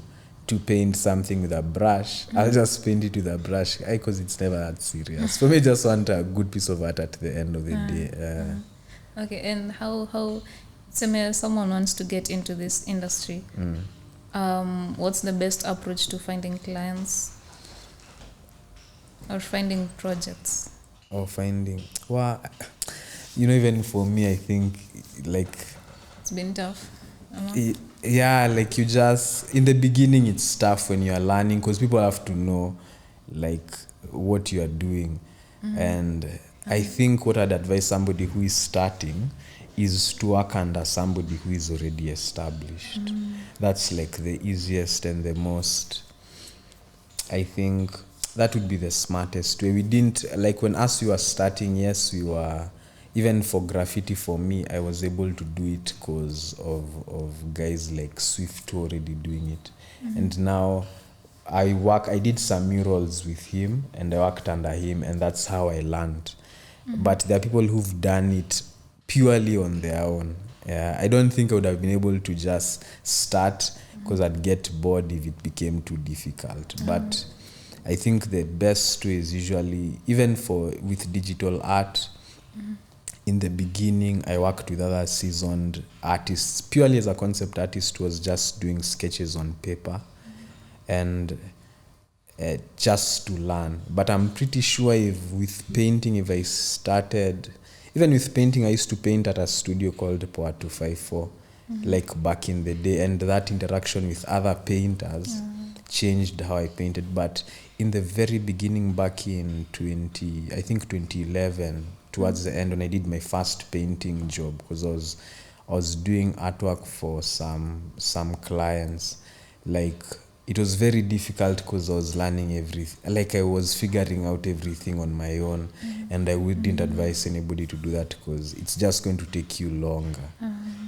paint something with a brush, I'll just paint it with a brush because it's never that serious. For me, I just want a good piece of art at the end of the day. Okay, and how someone wants to get into this industry, what's the best approach to finding clients or finding projects? Or finding, well, even for me, I think like it's been tough. Yeah, like you just in the beginning it's tough when you are learning because people have to know like what you are doing. And I think what I'd advise somebody who is starting is to work under somebody who is already established. That's like the easiest and the most, I think that would be the smartest way. We didn't like when us we were starting, yes we were, even for graffiti for me I was able to do it because of guys like Swift already doing it. And now I did some murals with him and I worked under him, and that's how I learned. But there are people who've done it purely on their own. I don't think I would have been able to just start because I'd get bored if it became too difficult. But I think the best way is usually, even with digital art, in the beginning I worked with other seasoned artists purely as a concept artist, was just doing sketches on paper and just to learn. But I'm pretty sure with painting, if I started, even with painting, I used to paint at a studio called Poa 254, like back in the day, and that interaction with other painters changed how I painted. But in the very beginning, back in 2011, towards the end when I did my first painting job, because I was doing artwork for some clients, like it was very difficult because I was learning everything, like I was figuring out everything on my own, and I wouldn't advise anybody to do that because it's just going to take you longer.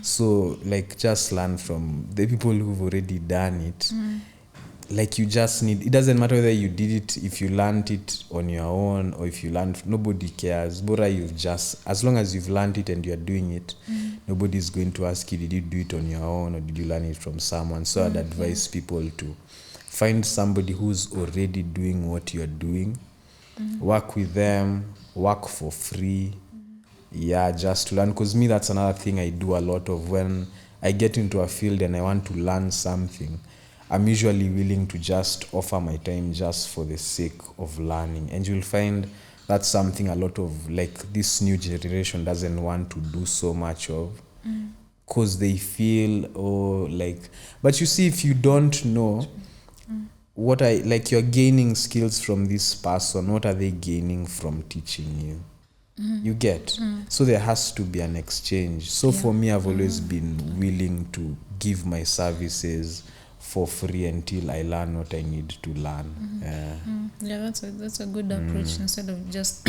So like just learn from the people who've already done it. Like you just need, it doesn't matter whether you did it, if you learned it on your own or if you learned, nobody cares. Bora you've just, as long as you've learned it and you're doing it, nobody's going to ask you, did you do it on your own or did you learn it from someone? So I'd advise people to find somebody who's already doing what you're doing, work with them, work for free. Just to learn, because me, that's another thing I do a lot of. When I get into a field and I want to learn something, I'm usually willing to just offer my time just for the sake of learning. And you'll find that's something a lot of like this new generation doesn't want to do so much of, because they feel, but you see, if you don't know you're gaining skills from this person, what are they gaining from teaching you? You get? So there has to be an exchange. So for me, I've always been willing to give my services for free until I learn what I need to learn. That's a good approach, instead of just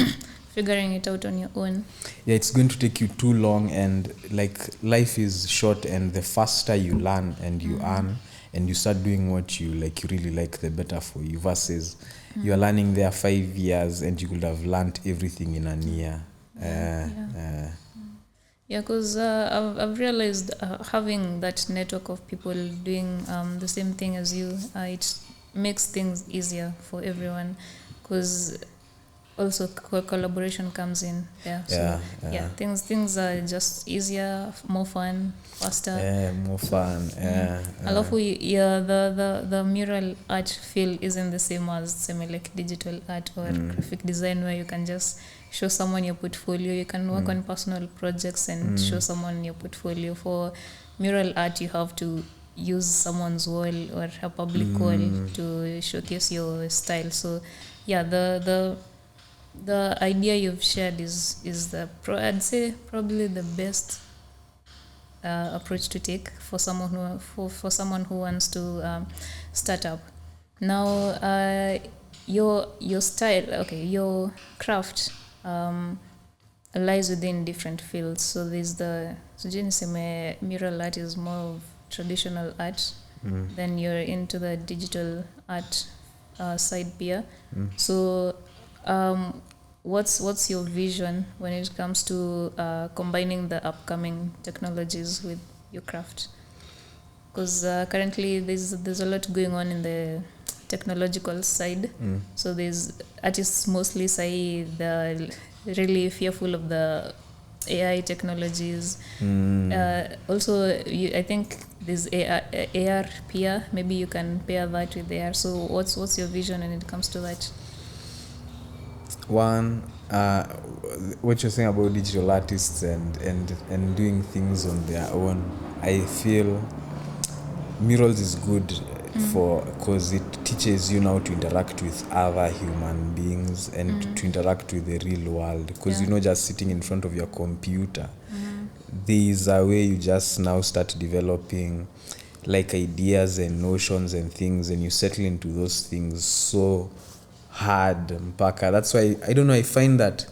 figuring it out on your own. It's going to take you too long, and like life is short, and the faster you learn and you earn and you start doing what you really like, the better for you, versus you're learning there 5 years and you could have learned everything in a year. Because I've realized having that network of people doing the same thing as you, makes things easier for everyone, because also collaboration comes in there. So things are just easier, more fun, faster. More fun. Alafu the mural art feel isn't the same as like digital art or graphic design, where you can just show someone your portfolio. You can work on personal projects and show someone your portfolio. For mural art, you have to use someone's wall or a public wall to showcase your style. So yeah, the idea you've shared is I'd say probably the best approach to take for someone for someone who wants to start up. Now, your style, okay, your craft lies within different fields. So there's mural art is more of traditional art. Then you're into the digital art side here. So what's your vision when it comes to combining the upcoming technologies with your craft? Because currently there's a lot going on in the technological side. So there's artists mostly say they're really fearful of the AI technologies. Also, I think there's AR peer. Maybe you can pair that with AR. So what's your vision when it comes to that? One, what you're saying about digital artists and doing things on their own, I feel Murals is good because it teaches you now to interact with other human beings and to interact with the real world, because you're not just sitting in front of your computer. There's a way you just now start developing like ideas and notions and things, and you settle into those things so hard, mpaka. That's why I don't know, I find that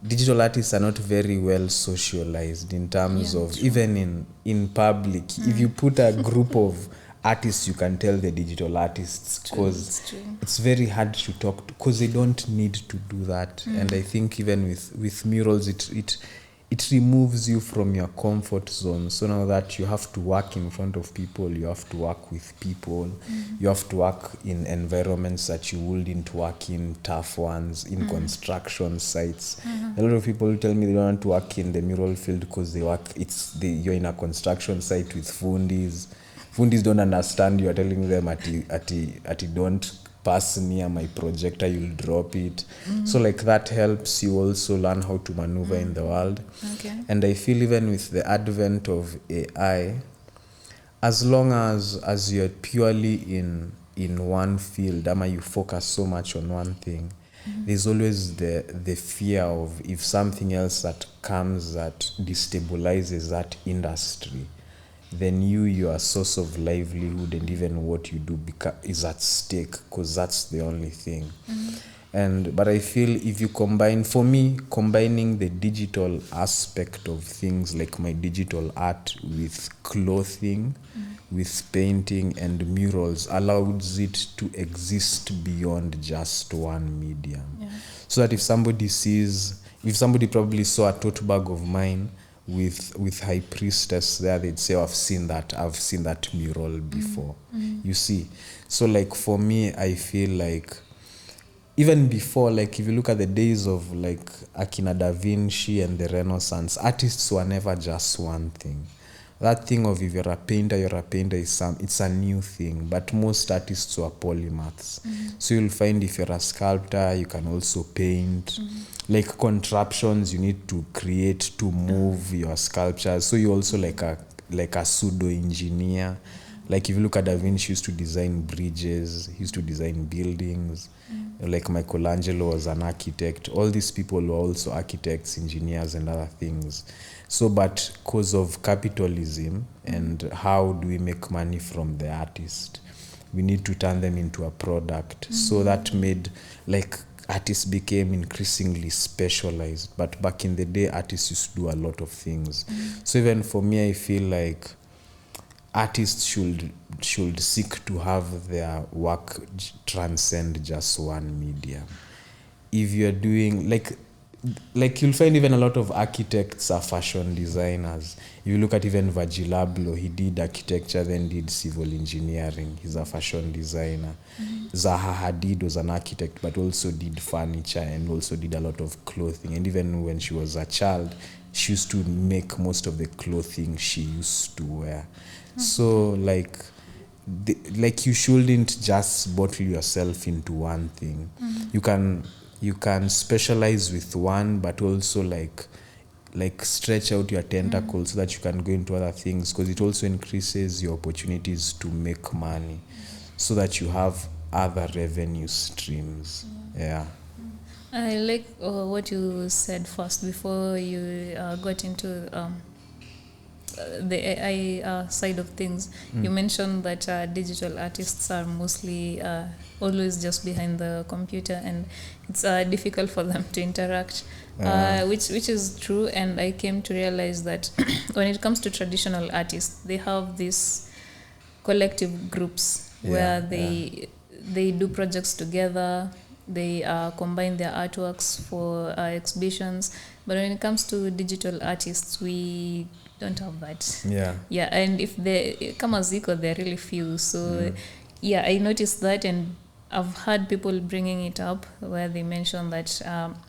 digital artists are not very well socialized in terms of true. Even in public. If you put a group of artists, you can tell the digital artists, because it's very hard to talk to, because they don't need to do that. And I think even with murals, it removes you from your comfort zone. So now that you have to work in front of people, you have to work with people, you have to work in environments that you wouldn't work in, tough ones, in construction sites. A lot of people tell me they don't want to work in the mural field because you're in a construction site with fundis. Fundis don't understand. You are telling them at don't pass near my projector, you'll drop it. So like that helps you also learn how to maneuver in the world. And I feel even with the advent of AI, as long as you're purely in one field, you focus so much on one thing, there's always the fear of if something else that comes that destabilizes that industry, then your source of livelihood and even what you do is at stake, because that's the only thing. But I feel if you combining the digital aspect of things like my digital art with clothing, with painting and murals, allows it to exist beyond just one medium. So that if somebody probably saw a tote bag of mine with High Priestess there, they'd say, I've seen that mural before. You see? So like for me, I feel like even before, like if you look at the days of like Akina Da Vinci and the Renaissance, artists were never just one thing. That thing of if you're a painter it's a new thing, but most artists were polymaths. So you'll find if you're a sculptor, you can also paint. Like contraptions you need to create to move your sculptures. So you're also like a pseudo engineer. Like if you look at Da Vinci, he used to design bridges, he used to design buildings. Like Michelangelo was an architect. All these people were also architects, engineers, and other things. So, but because of capitalism and how do we make money from the artist, we need to turn them into a product. So that made like artists became increasingly specialized. But back in the day, artists used to do a lot of things. So even for me, I feel like artists should seek to have their work transcend just one medium. If you're doing like like you'll find even a lot of architects are fashion designers. If you look at even Virgil Abloh, he did architecture, then did civil engineering. He's a fashion designer. Zaha Hadid was an architect, but also did furniture and also did a lot of clothing. And even when she was a child, she used to make most of the clothing she used to wear. So like you shouldn't just bottle yourself into one thing. You can specialize with one, but also like stretch out your tentacles so that you can go into other things, because it also increases your opportunities to make money, so that you have other revenue streams. Yeah. I like what you said first before you got into the AI side of things. You mentioned that digital artists are mostly always just behind the computer, and it's difficult for them to interact, which is true. And I came to realize that when it comes to traditional artists, they have these collective groups where they do projects together. They combine their artworks for exhibitions. But when it comes to digital artists, we don't have that. Yeah, and if they come as equal, they're really few. So yeah, I noticed that, and I've heard people bringing it up where they mention that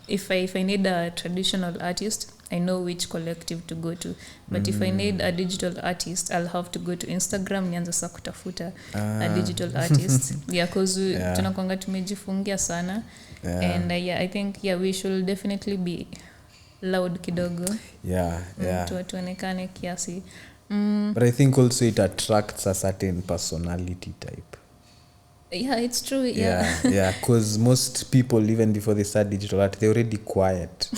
if I need a traditional artist, I know which collective to go to. But if I need a digital artist, I'll have to go to Instagram nianze sasa kutafuta a digital artist. Yeah, because tunakwanga tumejifungia sana. And I think we should definitely be loud kidogo. Tuonekane kiasi. But I think also it attracts a certain personality type. Yeah, it's true. Yeah, because most people, even before they start digital art, they're already quiet.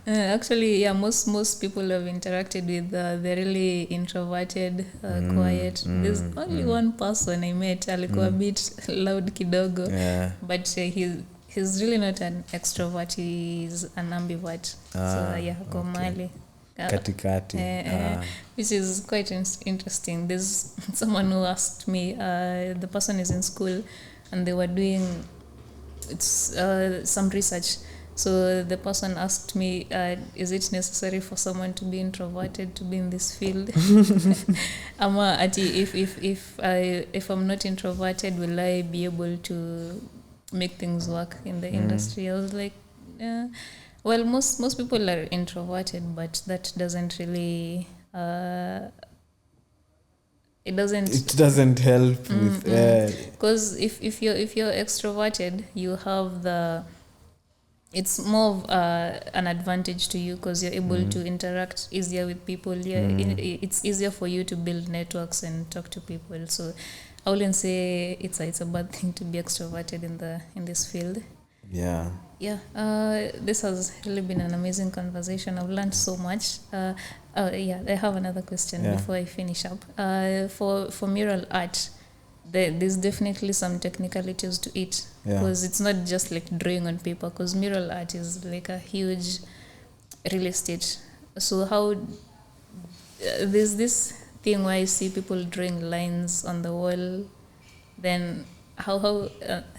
Actually, most people have interacted with they're really introverted, quiet. There's only one person I met, alikuwa a bit loud kidogo, but he's really not an extrovert, he's an ambivert. So komali katikati, which is quite interesting. There's someone who asked me, the person is in school and they were doing some research. So the person asked me, is it necessary for someone to be introverted to be in this field? Ama ati if I'm not introverted, will I be able to make things work in the industry? I was like, well, most people are introverted, but that doesn't really it doesn't help with because if you're extroverted, you have it's more of an advantage to you because you're able to interact easier with people. It's easier for you to build networks and talk to people. So I wouldn't say it's a bad thing to be extroverted in this field. Yeah. This has really been an amazing conversation. I've learned so much. I have another question before I finish up. For mural art, there's definitely some technicalities to it, because it's not just like drawing on paper, because mural art is like a huge real estate. So how there's this thing where I see people drawing lines on the wall, then how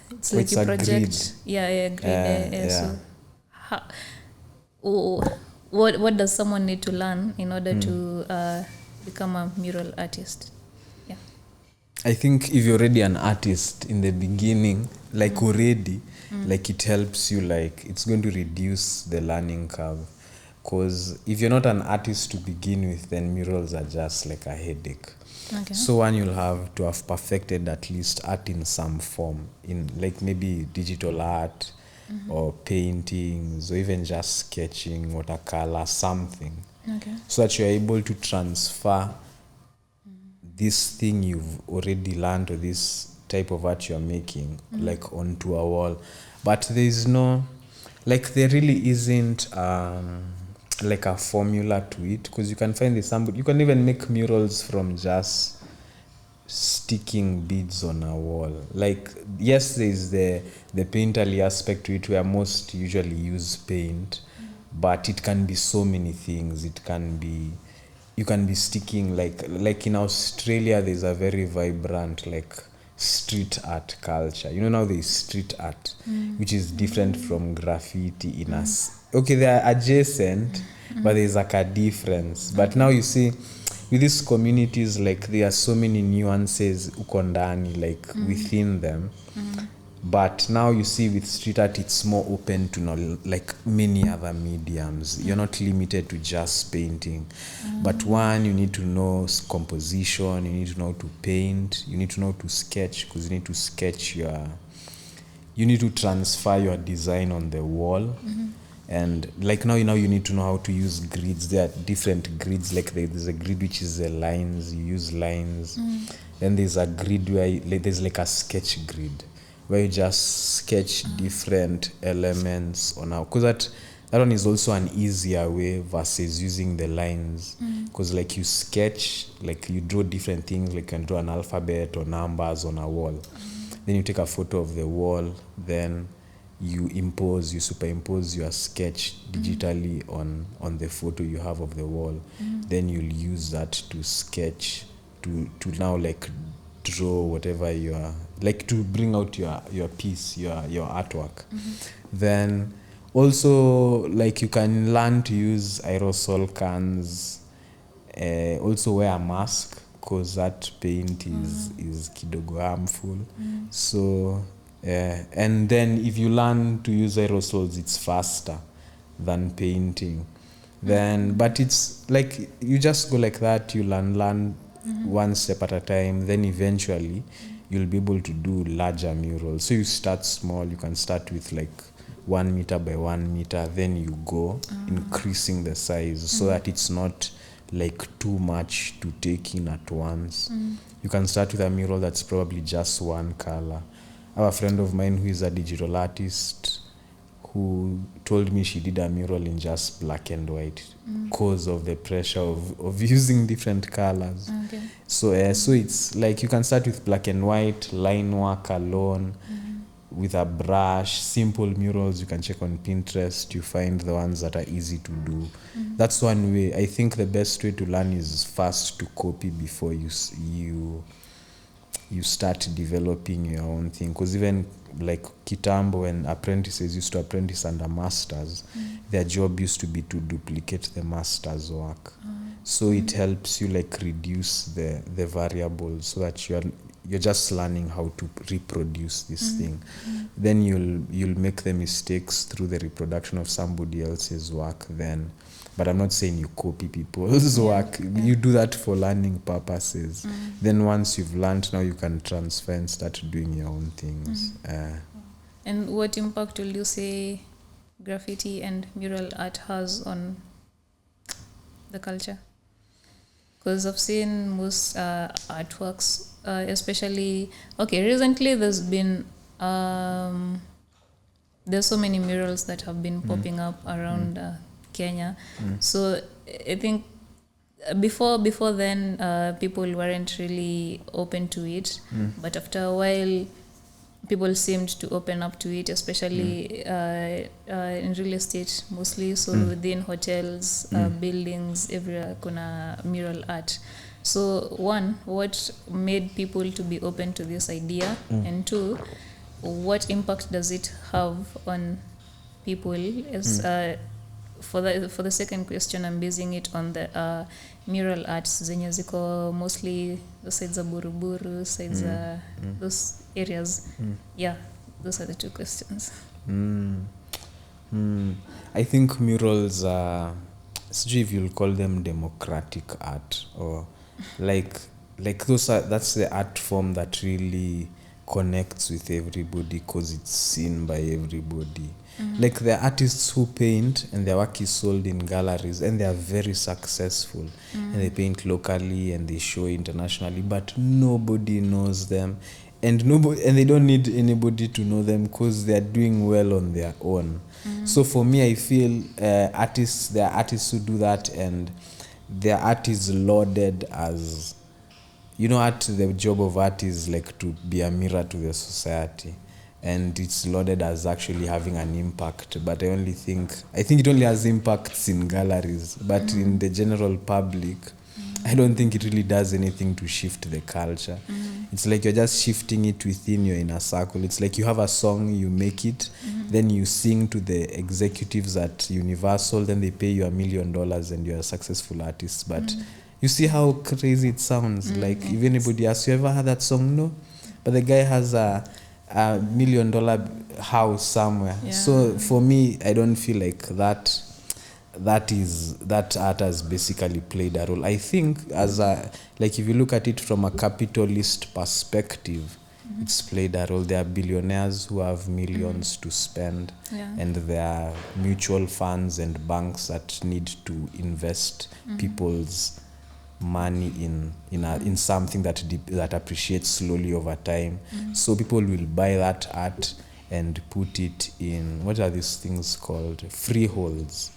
it's like a project. Grid. So what does someone need to learn in order to become a mural artist? I think if you're already an artist in the beginning, like already, like it helps you, like it's going to reduce the learning curve. Because if you're not an artist to begin with, then murals are just like a headache. Okay. So one, you'll have to have perfected at least art in some form, in like maybe digital art or paintings or even just sketching, watercolor, something. Okay. So that you're able to transfer this thing you've already learned, or this type of art you're making, like onto a wall. But there's no, like there really isn't like a formula to it, because you can find you can even make murals from just sticking beads on a wall. Like, yes, there's the painterly aspect to it, where most usually use paint, but it can be so many things. It can be, you can be sticking like in Australia there's a very vibrant like street art culture. You know, now there's street art, which is different from graffiti in us. Okay, they are adjacent, but there's like a difference. But now you see, with these communities, like there are so many nuances ukondani, like within them. But now you see with street art, it's more open to know, like many other mediums. You're not limited to just painting. But one, you need to know composition, you need to know how to paint, you need to know how to sketch, because you need to sketch you need to transfer your design on the wall. And like now you need to know how to use grids. There are different grids. Like there's a grid which is the lines, you use lines. Then there's a grid where there's like a sketch grid, where you just sketch different elements on how, because that one is also an easier way versus using the lines, because like you sketch, like you draw different things, like you can draw an alphabet or numbers on a wall, then you take a photo of the wall, then you superimpose your sketch digitally on the photo you have of the wall. Then you'll use that to sketch, to now like draw whatever you are, like to bring out your piece, your artwork. Then also like you can learn to use aerosol cans, also wear a mask, because that paint is kidogo harmful. So and then if you learn to use aerosols, it's faster than painting. Then but it's like you just go like that, you learn one step at a time, then eventually you'll be able to do larger murals. So you start small, you can start with like 1 meter by 1 meter, then you go increasing the size so that it's not like too much to take in at once. You can start with a mural that's probably just one color. I have a friend of mine who is a digital artist who told me she did a mural in just black and white because of the pressure of using different colors. So it's like you can start with black and white, line work alone, with a brush, simple murals. You can check on Pinterest, you find the ones that are easy to do. That's one way. I think the best way to learn is first to copy before you start developing your own thing. Because even like kitambo, when apprentices used to apprentice under masters, their job used to be to duplicate the master's work. So it helps you like reduce the variables, so that you're just learning how to reproduce this thing. Then you'll make the mistakes through the reproduction of somebody else's work then. But I'm not saying you copy people's work. You do that for learning purposes. Then once you've learned, now you can transfer and start doing your own things. And what impact will you say graffiti and mural art has on the culture? Because I've seen most artworks, especially, recently there's been, there's so many murals that have been popping up around Kenya. So I think before then, people weren't really open to it. But after a while, people seemed to open up to it, especially in real estate mostly. So within hotels, buildings, everywhere kuna mural art. So one, what made people to be open to this idea? And two, what impact does it have on people? For the second question, I'm basing it on the mural arts zenye ziko mostly the sides of Buruburu, sides those areas. Yeah, those are the two questions. I think murals are, if you'll call them democratic art, or like that's the art form that really connects with everybody because it's seen by everybody. Like the artists who paint and their work is sold in galleries and they are very successful, and they paint locally and they show internationally, but nobody knows them, and they don't need anybody to know them because they are doing well on their own. So for me, I feel there are artists who do that, and their art is lauded as, the job of art is like to be a mirror to the society, and it's lauded as actually having an impact. But I think it only has impacts in galleries, but in the general public, I don't think it really does anything to shift the culture. It's like you're just shifting it within your inner circle. It's like you have a song, you make it, then you sing to the executives at Universal, then they pay you $1 million and you're a successful artist. But you see how crazy it sounds. Like if anybody asks, you ever heard that song? No. But the guy has a $1 million house somewhere. Yeah. So for me, I don't feel like that art has basically played a role. I think if you look at it from a capitalist perspective, it's played a role. There are billionaires who have millions to spend, and there are mutual funds and banks that need to invest people's money in something that appreciates slowly over time. So people will buy that art and put it in, what are these things called? Freeholds.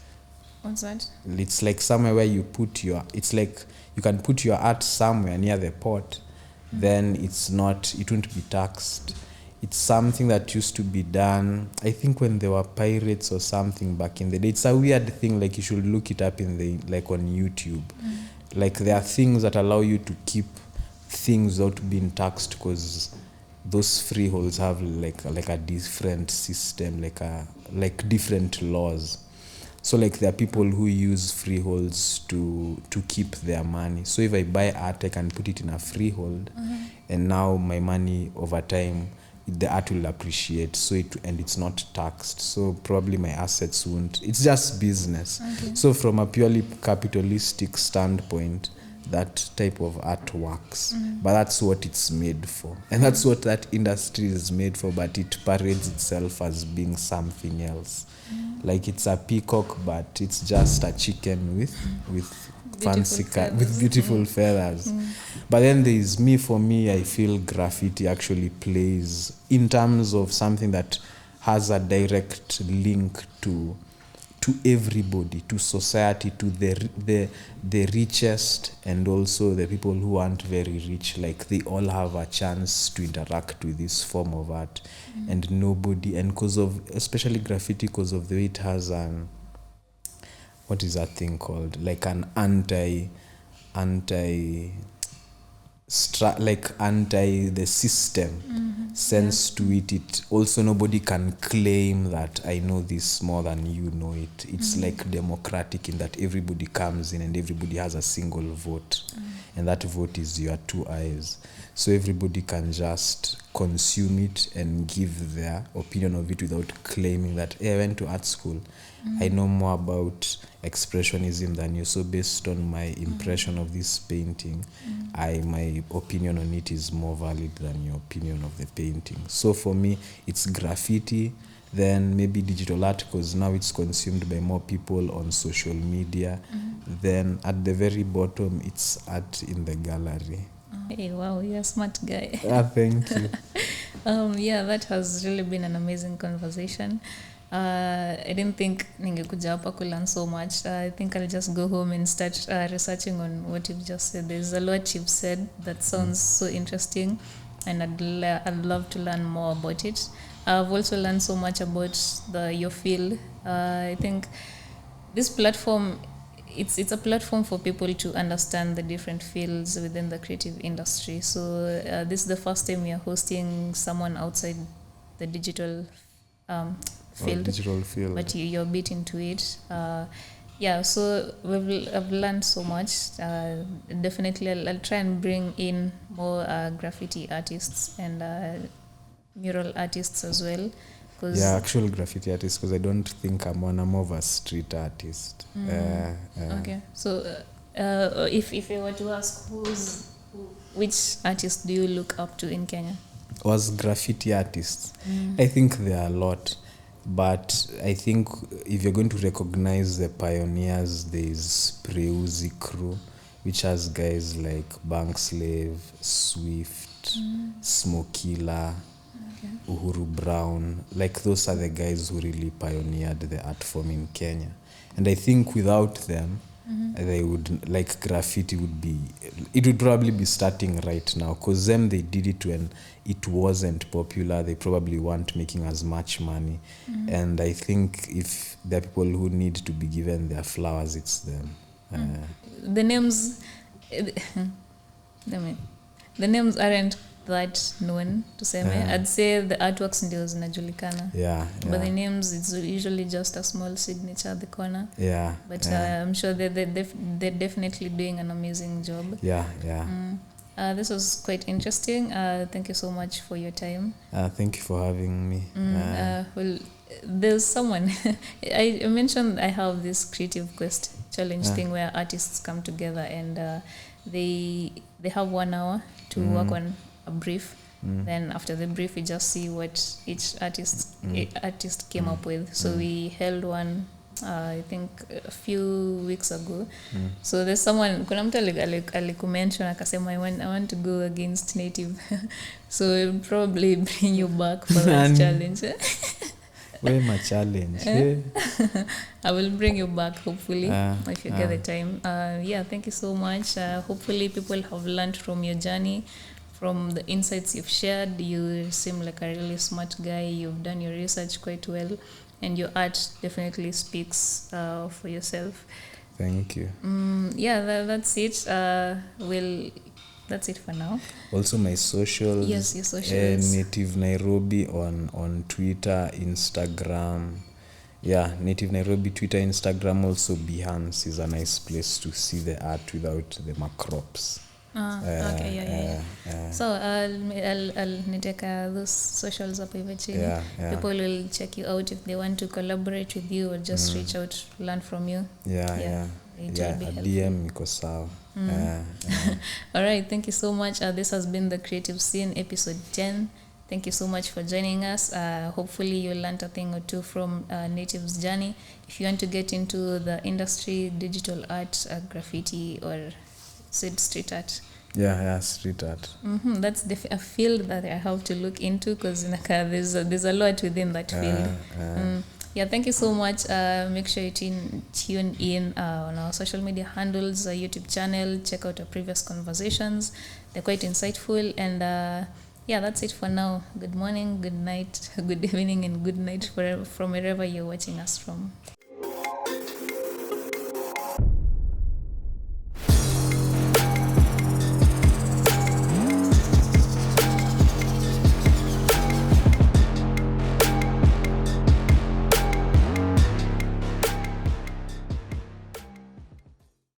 What's that? It's like somewhere where you put it's like you can put your art somewhere near the port, then it won't be taxed. It's something that used to be done, I think, when there were pirates or something back in the day. It's a weird thing, like you should look it up on YouTube. Like there are things that allow you to keep things without being taxed, because those freeholds have like a different system, like different laws. So like there are people who use freeholds to keep their money. So if I buy art, I can put it in a freehold, and now my money over time, the art will appreciate. And it's not taxed. So probably my assets won't. It's just business. Okay. So from a purely capitalistic standpoint, that type of art works. But that's what it's made for, and that's what that industry is made for. But it parades itself as being something else. Like it's a peacock, but it's just a chicken with fancy with beautiful feathers. But then there's me. For me, I feel graffiti actually plays in terms of something that has a direct link to everybody, to society, to the richest, and also the people who aren't very rich. Like they all have a chance to interact with this form of art, and nobody, and especially graffiti, because of the way it has what is that thing called? Like an anti the system sense to it. It also, nobody can claim that I know this more than you know it. It's like democratic in that everybody comes in and everybody has a single vote, and that vote is your 2 eyes. So everybody can just consume it and give their opinion of it without claiming that, hey, I went to art school, I know more about expressionism than you, so based on my impression of this painting, my opinion on it is more valid than your opinion of the painting. So for me, it's graffiti, then maybe digital art, because now it's consumed by more people on social media. Then at the very bottom, it's art in the gallery. Hey, wow, you're a smart guy. Thank you. That has really been an amazing conversation. I didn't think ningekuja hapa to learn so much. I think I'll just go home and start researching on what you've just said. There's a lot you've said that sounds so interesting, and I'd love to learn more about it. I've also learned so much about your field. I think this platform, it's a platform for people to understand the different fields within the creative industry. So this is the first time we are hosting someone outside the digital field, but you're a bit into it. So I've learned so much. Definitely I'll try and bring in more graffiti artists and mural artists as well. Actual graffiti artists, because I don't think I'm more of a street artist. Okay, so if I were to ask, which artist do you look up to in Kenya? Was graffiti artists? I think there are a lot, but I think if you're going to recognize the pioneers, there's Preuzi crew, which has guys like Bankslave, Swift, Smokila, Uhuru Brown. Like those are the guys who really pioneered the art form in Kenya. And I think without them, they would, like graffiti would probably be starting right now, because them, they did it when it wasn't popular. They probably weren't making as much money. And I think if there are people who need to be given their flowers, it's them. The names, the names aren't that known tuseme. I'd say the artworks ndio zinajulikana. But the names, it's usually just a small signature at the corner. But I'm sure they're definitely doing an amazing job. This was quite interesting. Thank you so much for your time. Thank you for having me. Well, there's someone I mentioned I have this creative quest challenge thing where artists come together and they have 1 hour to work on a brief. Then after the brief, we just see what each artist came up with. So we held one I think a few weeks ago. So there's someone, kuna mtu alikumention akasema I want to go against native. So I'll probably bring you back for that challenge. Where my challenge? I will bring you back hopefully if you get the time. Thank you so much. Hopefully people have learned from your journey, from the insights you've shared. You seem like a really smart guy. You've done your research quite well, and your art definitely speaks for yourself. Thank you. That's it. That's it for now. Also my socials. Yes, your socials. Native Nairobi on Twitter, Instagram. Native Nairobi, Twitter, Instagram. Also Behance is a nice place to see the art without the macrops. So I'll niteka those socials up hivi chini. People will check you out if they want to collaborate with you or just reach out, learn from you. DM iko sawa. All right, thank you so much. This has been the Creative Scene episode 10. Thank you so much for joining us. Hopefully you learned a thing or two from Native's journey. If you want to get into the industry, digital art, graffiti, or street art. Street art. That's a field that I have to look into because there's a lot within that field. Thank you so much. Make sure you tune in on our social media handles, our YouTube channel. Check out our previous conversations. They're quite insightful. And that's it for now. Good morning, good night, good evening, and good night from wherever you're watching us from.